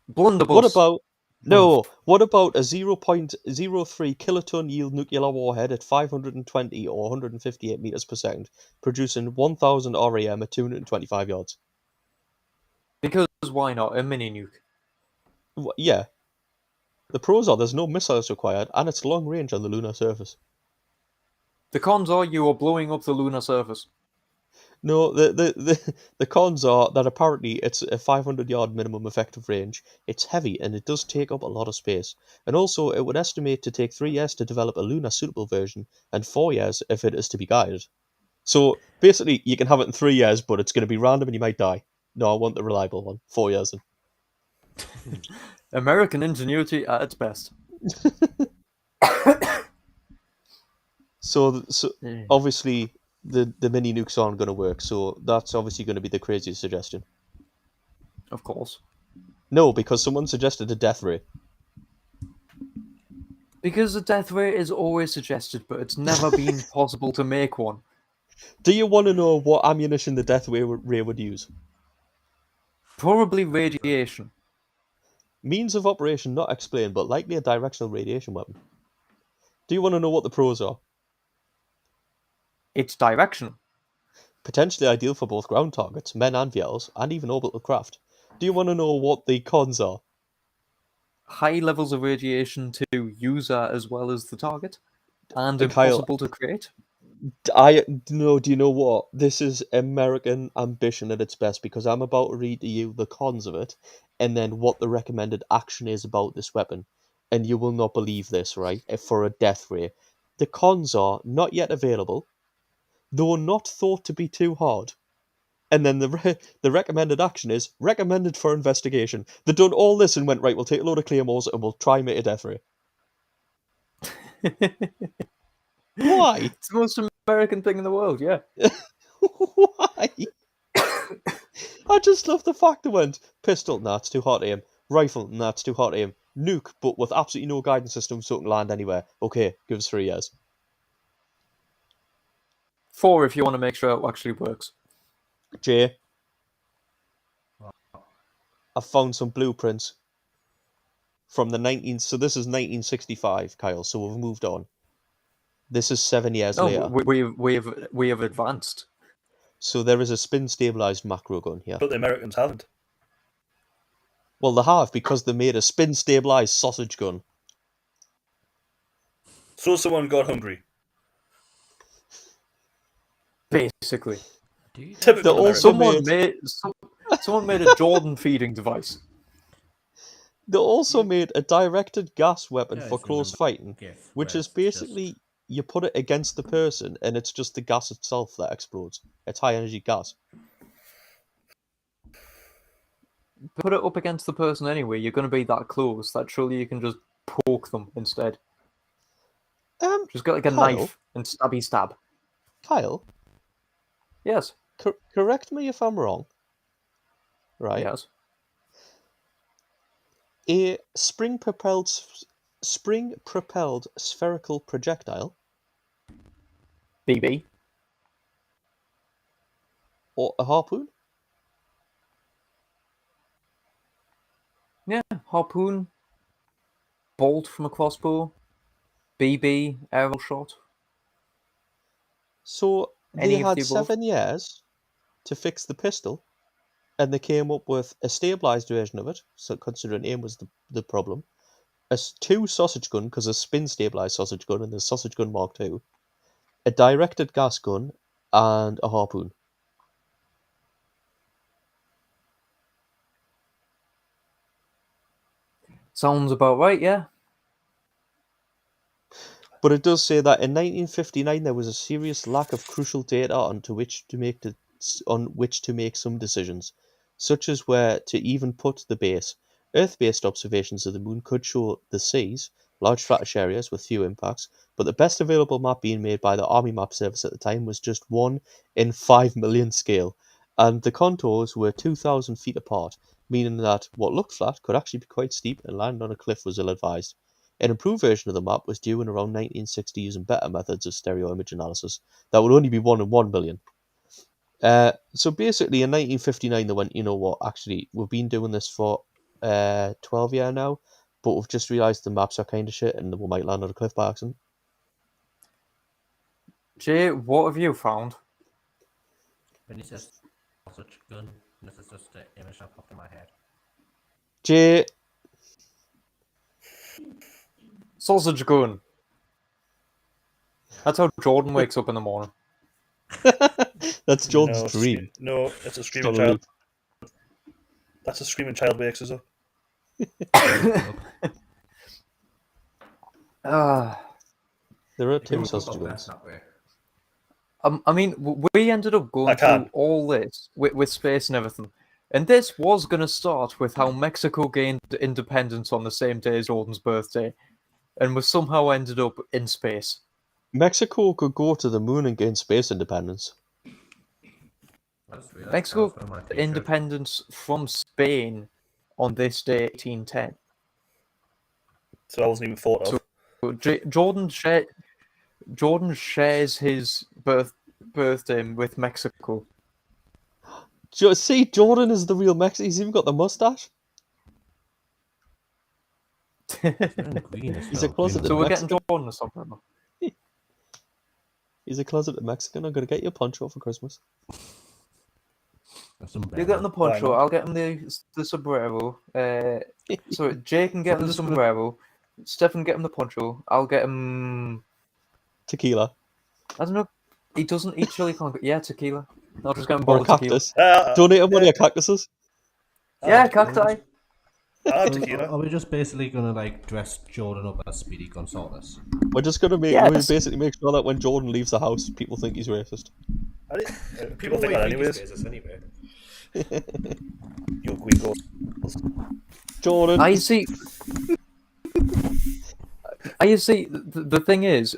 Blunderbuss. What about What about a 0.03 kiloton yield nuclear warhead at 520 or 158 meters per second, producing 1,000 REM at 225 yards? Because why not? A mini nuke. Yeah. The pros are there's no missiles required, and it's long range on the lunar surface. The cons are you are blowing up the lunar surface. No, the cons are that apparently it's a 500-yard minimum effective range. It's heavy and it does take up a lot of space. And also, it would estimate to take 3 years to develop a lunar suitable version, and 4 years if it is to be guided. So basically, you can have it in 3 years, but it's going to be random and you might die. No, I want the reliable one. 4 years in. American ingenuity at its best. So Yeah. obviously, the mini nukes aren't going to work. So that's obviously going to be the craziest suggestion. Of course. No, because someone suggested a death ray. Because the death ray is always suggested, but it's never been possible to make one. Do you want to know what ammunition the death ray would use? Probably radiation. Means of operation not explained, but likely a directional radiation weapon. Do you want to know what the pros are? It's directional. Potentially ideal for both ground targets, men and vehicles, and even orbital craft. Do you want to know what the cons are? High levels of radiation to user as well as the target. And Kyle, impossible to create. Do you know what? This is American ambition at its best, because I'm about to read to you the cons of it, and then what the recommended action is about this weapon. And you will not believe this, right? For a death ray. The cons are not yet available, though not thought to be too hard. And then the recommended action is recommended for investigation. They've done all this and went, right, we'll take a load of claymores and we'll try and make a death ray. Why? It's the most American thing in the world, yeah. Why? I just love the fact they went, pistol, nah, it's too hard to aim. Rifle, nah, it's too hard to aim. Nuke, but with absolutely no guidance system so it can land anywhere. Okay, give us 3 years. 4 if you want to make sure it actually works. Jay, I found some blueprints from the 19... So this is 1965, Kyle, so we've moved on. This is 7 years later. We have advanced. So there is a spin-stabilized macro gun here. But the Americans haven't. Well, they have, because they made a spin-stabilized sausage gun. So someone got hungry. Basically, Do you guys They Typical also American. made someone made a Jordan feeding device. they also made a directed gas weapon for guys close remember fighting, GIF which where is it's just basically you put it against the person and it's just the gas itself that explodes. It's high energy gas. Put it up against the person anyway. You're going to be that close that surely you can just poke them instead. Just get like a Kyle, knife and stabby stab. Kyle, Yes. correct me if I'm wrong. Right? Yes. A spring-propelled spherical projectile BB. or a harpoon? Yeah. Harpoon. Bolt from a crossbow. BB. Arrow shot. So they Any of had the above. 7 years to fix the pistol, and they came up with a stabilized version of it. So considering aim was the problem, a 2 sausage gun because a spin stabilized sausage gun and the sausage gun Mark II, a directed gas gun, and a harpoon. Sounds about right, yeah. But it does say that in 1959 there was a serious lack of crucial data on which to make some decisions, such as where to even put the base. Earth-based observations of the moon could show the seas, large flattish areas with few impacts, but the best available map being made by the Army Map Service at the time was just 1 in 5 million scale, and the contours were 2,000 feet apart, meaning that what looked flat could actually be quite steep and landing on a cliff was ill-advised. An improved version of the map was due in around 1960 using better methods of stereo image analysis that would only be 1 in 1 million. So basically in 1959 they went, you know what, actually we've been doing this for 12 years now, but we've just realised the maps are kind of shit and we might land on a cliff by accident. Jay, what have you found? when you said sausage gun, this is just the image that popped in my head. Jay, Sausage gun. That's how Jordan wakes up in the morning. that's Jordan's No, dream. no, it's a It's screaming not a child. leap. That's a screaming child wakes us up. Ah. There are You 2 can sausage cook up best guns. that way. I mean, we ended up I going can. through all this with space and everything. And this was going to start with how Mexico gained independence on the same day as Jordan's birthday. And we somehow ended up in space. Mexico could go to the moon and gain space independence. I just realised Mexico that's my gained t-shirt. independence from Spain on this day, 1810. So I wasn't even thought of. Jordan shares his birthday with Mexico. See, Jordan is the real Mexican. He's even got the mustache. It's wearing green as He's a well. closeted So we're Mexican. getting Jordan or something. He's a closeted Mexican. I'm gonna get you a poncho for Christmas. You're getting the Why poncho. not? I'll get him the sombrero. So Jake can get him we're the just gonna- sombrero. Stefan get him the poncho. I'll get him. Tequila I don't know. He doesn't eat chili con. Yeah, tequila. I'll just get him a or bottle a of tequila. cactus. Donate him one of yeah, your cactuses. Yeah, tequila. cacti. I'll have So, tequila. are we just basically gonna like dress Jordan up as Speedy Gonzalez? We're just gonna make. Yes. We basically make sure that when Jordan leaves the house, people think he's racist. People think that anyways. anyway. You Greek girls. Jordan. I see. The thing is,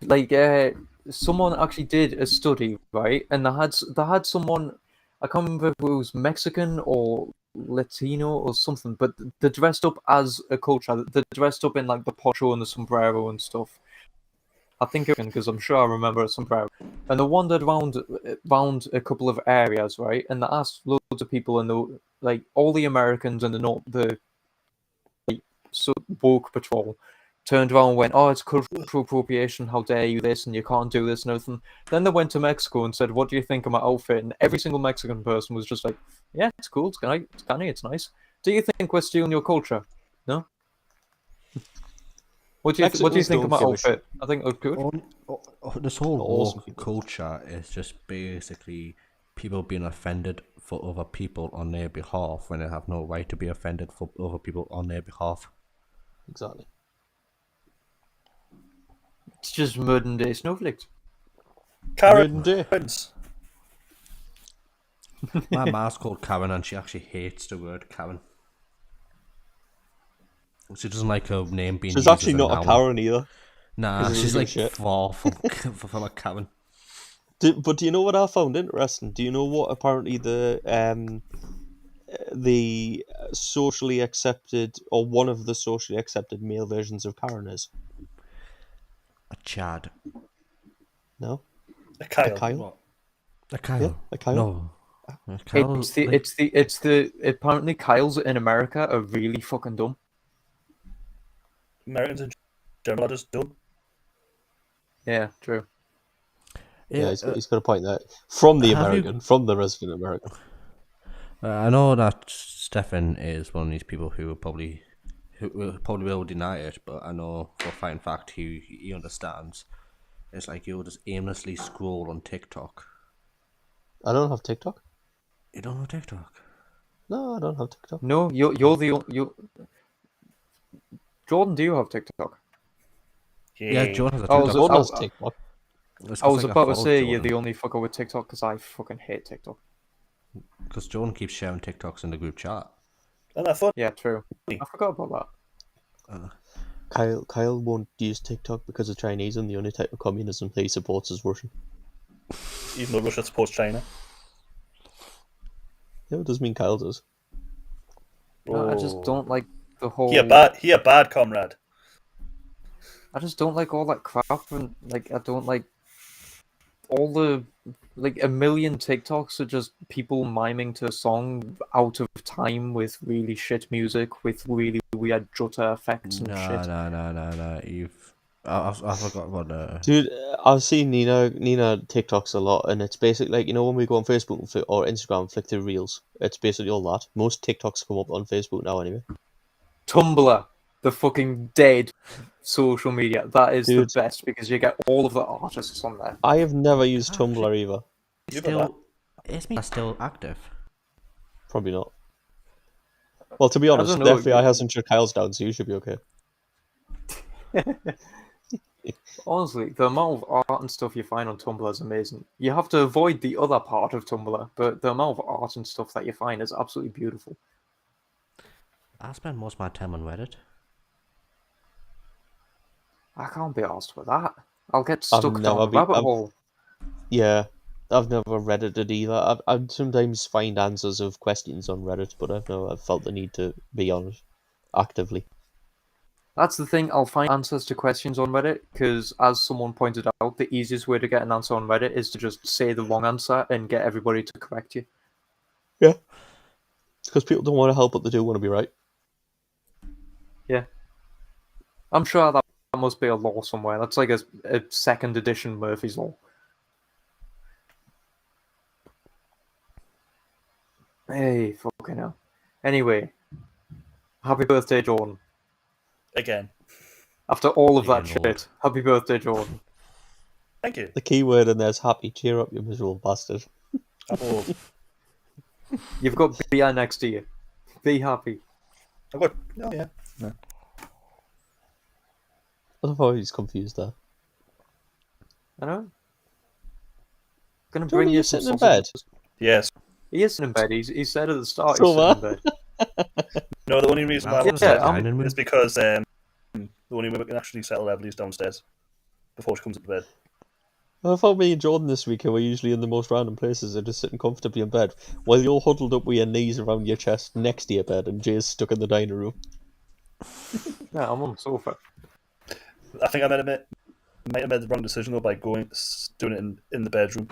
like, someone actually did a study, right? And they had someone, I can't remember if it was Mexican or Latino or something, but they dressed up as a culture. They dressed up in like the poncho and the sombrero and stuff. I think because I'm sure I remember a sombrero. And they wandered around a couple of areas, right? And they asked loads of people, and like all the Americans and the woke patrol turned around and went, "Oh, it's cultural appropriation! How dare you this? And you can't do this and everything." Then they went to Mexico and said, "What do you think of my outfit?" And every single Mexican person was just like, "Yeah, it's cool. It's canny. It's nice. Do you think we're stealing your culture? No." What do you think Mexicans of don't my give a shit. outfit? I think it looked good. This whole Awesome woke people. culture is just basically people being offended for other people on their behalf when they have no right to be offended for other people on their behalf. Exactly. It's just modern day snowflakes. Midday. Karens. My ma's called Karen and she actually hates the word Karen. She doesn't like her name being She's used actually as a not a noun. Karen either. Nah, 'cause she she's doesn't like give a shit. far from a Karen. But do you know what I found interesting? Do you know what apparently the socially accepted, or one of the socially accepted male versions of Karen is? A Chad. No? A A Kyle. Kyle? What? A Kyle. Yeah, a Kyle. No. A Kyle, Apparently Kyles in America are really fucking dumb. Americans in general are just dumb. Yeah, true. Yeah, Yeah, he's got a point there. From the have you- American, from the resident American. I know that Stefan is one of these people who will deny it, but I know for a fine fact he understands. It's like you'll just aimlessly scroll on TikTok. I don't have TikTok. You don't know TikTok? No, I don't have TikTok. No, you're you. Jordan, do you have TikTok? Yeah, John has a I was- TikTok. Jordan has I- TikTok. It's I was 'cause, about to followed say you're Jordan, the only fucker with TikTok because I fucking hate TikTok. because Jordan keeps sharing TikToks in the group chat. And I thought, Yeah, true. I forgot about that. Kyle won't use TikTok because of Chinese, and the only type of communism he supports is Russian. even though Russia supports China. Yeah, it doesn't mean Kyle does. No, I just don't like the whole. He a bad comrade. I just don't like all that crap, and like I don't like all the a million TikToks are just people miming to a song out of time with really shit music with really weird jutter effects and shit. No. I forgot what Dude, I've seen Nina TikToks a lot, and it's basically like, when we go on Facebook or Instagram and flick through Reels, it's basically all that. Most TikToks come up on Facebook now anyway. Tumblr, the fucking dead social media. That is Dude. the best because you get all of the artists on there. I have never used Tumblr either. Is me still active? Probably not. Well, to be honest, don't the know, FBI hasn't shut Kyle's down, so you should be okay. Honestly, the amount of art and stuff you find on Tumblr is amazing. You have to avoid the other part of Tumblr, but the amount of art and stuff that you find is absolutely beautiful. I spend most of my time on Reddit. I can't be asked with that. I'll get stuck down never a been- rabbit hole. Yeah, I've never Reddited either. I'd sometimes find answers of questions on Reddit, but I've felt the need to be on it actively. That's the thing, I'll find answers to questions on Reddit, because as someone pointed out, the easiest way to get an answer on Reddit is to just say the wrong answer and get everybody to correct you. Yeah. Because people don't want to help, but they do want to be right. Yeah. I'm sure that must be a law somewhere. That's like a second edition Murphy's Law. Hey, fucking hell. Anyway, happy birthday, Jordan. Again. After all of You're that getting old. shit, happy birthday, Jordan. Thank you. The key word in there is happy. Cheer up, you miserable bastard. I'm old. You've got beer next to you. Be happy. I've got. Oh yeah. I love how he's confused there. I know. Gonna Jordan, bring are you you some sitting in bed? sausages. Yes. He is in bed. He said at the start So he's sitting in what? bed. No, the only reason why I Yeah, was yeah, sitting I'm- is because the only way we can actually settle Everly's downstairs before she comes to bed. I thought me and Jordan this week, who are usually in the most random places, are just sitting comfortably in bed, while you're huddled up with your knees around your chest next to your bed, and Jay's stuck in the dining room. Yeah, I'm on the sofa. I think I might have made the wrong decision though by doing it in the bedroom.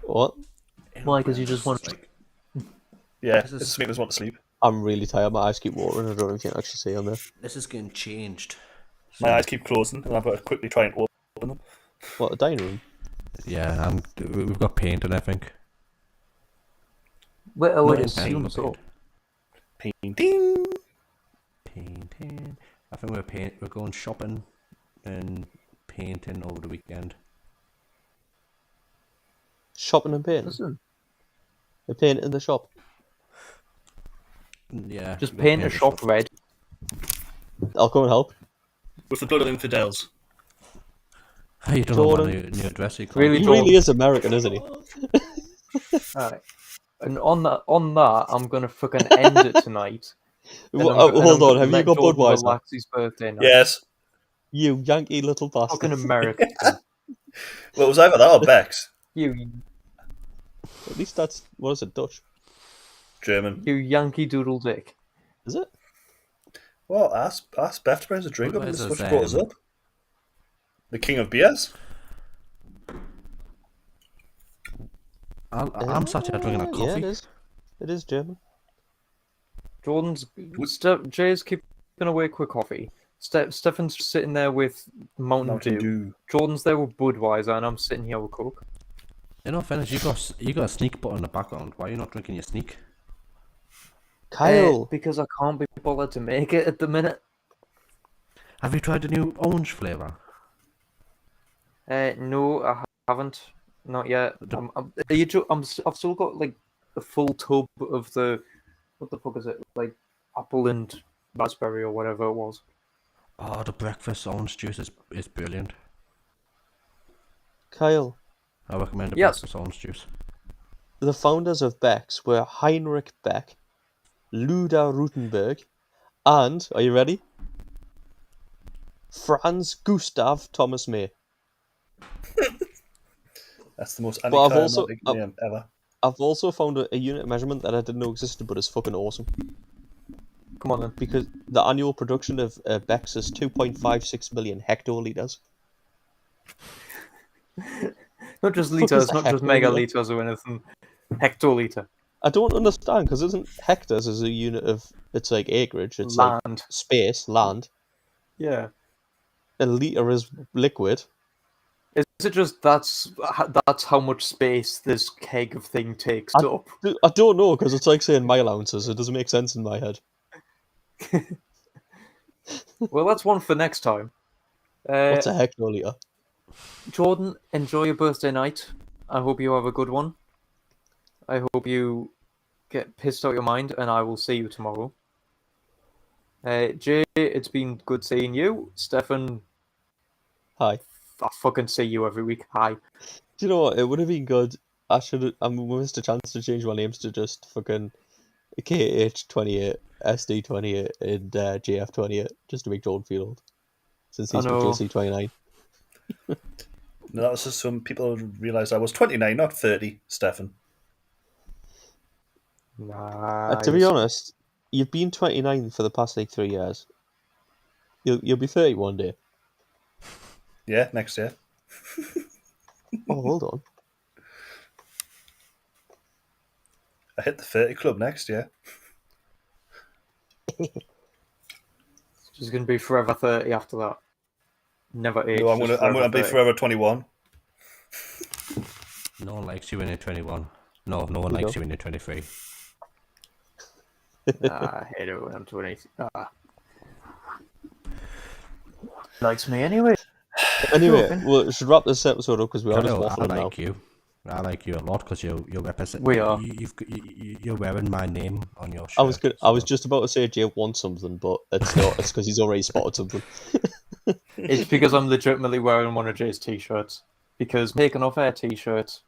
What? Why? 'Cause you just want- like Yeah, This is- it just makes us want to sleep. I'm really tired. My eyes keep watering. I don't know if you can actually see on there. this is getting changed. My eyes keep closing, and I've got to quickly try and open them. What, a dining room? Yeah, we've got paint and I think. Well, No, it it's assumes paint. so. Painting. Painting. I think we're going shopping and painting over the weekend. Shopping and painting. Listen, They're painting in the shop. Yeah. just we're gonna paint a the shop red. I'll go and help. With the blood of infidels. You don't know Jordan. my new address. You can't. Really He don't. really is American, isn't he? Alright. And on that, I'm gonna fucking end it tonight. And Hold on, have you let got Jordan Budweiser? relax his birthday night. Yes. You Yankee little bastard. Fucking American. Well, it was either that or Bex. you At least that's, what is it, Dutch? German. Yankee doodle dick. Is it? Well, ask Beth to bring us a drink up, and this is what she brought us up. The king of beers? I'm sat here drinking a coffee. Yeah, it is. It is German. Jay's keeping awake with coffee. Stefan's sitting there with Mountain Dew. Jordan's there with Budweiser, and I'm sitting here with Coke. In all fairness, you got a sneak button in the background. Why are you not drinking your sneak? Kyle! Because I can't be bothered to make it at the minute. Have you tried the new orange flavour? No, I haven't. Not yet. I've still got like a full tub of the, what the fuck is it? Like apple and raspberry or whatever it was. Oh, the breakfast orange juice is brilliant. Kyle, I recommend the Yes. breakfast orange juice. the founders of Beck's were Heinrich Beck, Luda Rutenberg, and, are you ready? Franz Gustav Thomas May. That's the most But I've also- anticlimactic name ever. I've also found a unit of measurement that I didn't know existed, but it's fucking awesome. Come on then. Because the annual production of Beck's is 2.56 million hectolitres. Not just Fuck is liters, a not just hectoliter? megaliters or anything. Hectoliter. I don't understand, because isn't hectares as a unit of, it's like acreage, it's like Land. space, land. Yeah. A litre is liquid. Is it just that's how much space this keg of thing takes up? I don't know, because it's like saying mile ounces. It doesn't make sense in my head. Well, that's one for next time. What's a hectoliter? Jordan, enjoy your birthday night. I hope you have a good one. I hope you get pissed out your mind, and I will see you tomorrow. Jay, it's been good seeing you. Stefan, Hi. I fucking see you every week. Hi. Do you know what? It would have been good. I missed a chance to change my names to just fucking KH28, SD28, and JF28, just to make Jordan feel old. Since he's I know. JC29. No, that was just some people realised I was 29, not 30, Stefan. Nice. To be honest, you've been 29 for the past like 3 years. You'll be 30 one day. Yeah, next year. Oh, hold on. I hit the 30 club next year. It's just gonna be forever 30 after that. Never age. No, I'm just gonna be 30. forever 21. No one likes you when you're 21. No one likes you when you're 23. I hate it when I'm 20. Likes me anyway. Anyway, we should wrap this episode up because we are just I waffling now. like you. I like you a lot because you represent. We are. You're wearing my name on your shirt. I was just about to say Jay wants something, but it's not. It's because he's already spotted something. It's because I'm legitimately wearing one of Jay's t-shirts. Because Making Off Air t-shirt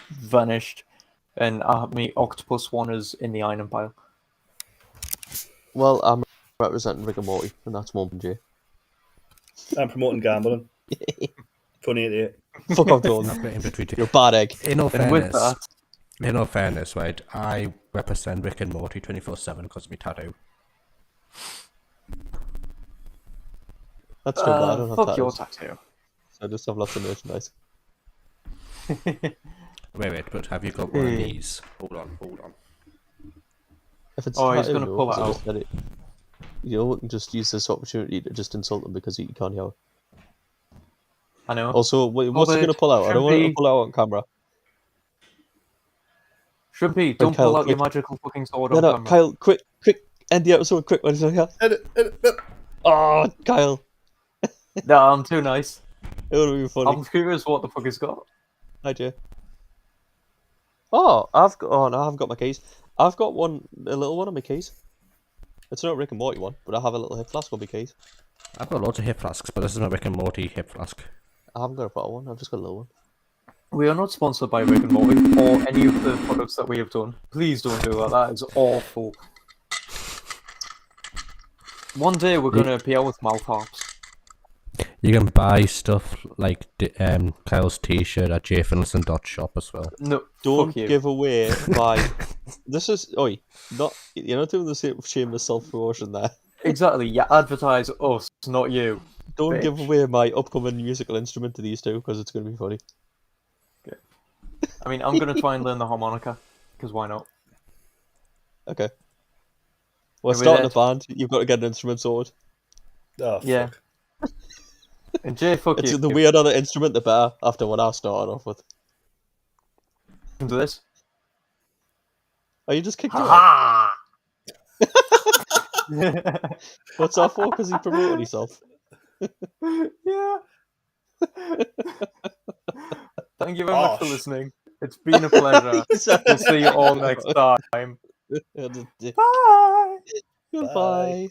vanished, and me octopus one is in the iron pile. Well, I'm representing Rick and Morty, and that's more than Jay. I'm promoting gambling. Funny idiot. Fuck off, Jordan. In between two. You're a bad egg. In all And with fairness, that, right, I represent Rick and Morty 24/7 because of my tattoo. That's too bad. I don't have fuck your tattoos. tattoo. I just have lots of merchandise. Wait, but have you got one of these? Hold on. If it's Oh, he's tattooed, gonna no, pull it so out. just let it. You know, just use this opportunity to just insult him because he can't hear. I know. Also, what's he but gonna pull out? I don't want him to Shrimpy- pull out on camera. Shrimpy, don't Kyle, pull out your quick. magical fucking sword No, on no, camera. Kyle, quick, End the episode quick when he's like, Edit, edit, edit. oh, Kyle. No, I'm too nice. It would have been funny. I'm curious what the fuck he's got. Hi, Jay. Oh, no, I haven't got my keys. I've got a little one on my keys. It's not a Rick and Morty one, but I have a little hip flask on my keys. I've got loads of hip flasks, but this is my Rick and Morty hip flask. I haven't got a bottle one, I've just got a little one. We are not sponsored by Rick and Morty or any of the products that we have done. Please don't do that. That is awful. One day we're going to appear with mouth harps. You can buy stuff like Kyle's t-shirt at jfinlinson.shop as well. No, Don't fuck you. give away my. This is you're not doing the same shameless self-promotion there. Exactly, you advertise us, not you. Don't give Bitch. away my upcoming musical instrument to these two because it's going to be funny. I mean, I'm going to try and learn the harmonica, because why not? Okay. We're Are we starting there? a band. You've got to get an instrument sorted. Oh, Yeah. fuck. And Jay, fuck It's you. the weird other instrument, the better, after what I started off with. Listen to this. Oh, you just kicked it off? Ha What's that for? Because he promoted himself. Yeah. Thank you very much for Gosh. listening. It's been a pleasure. We'll see you all next time. Bye. Goodbye. Bye.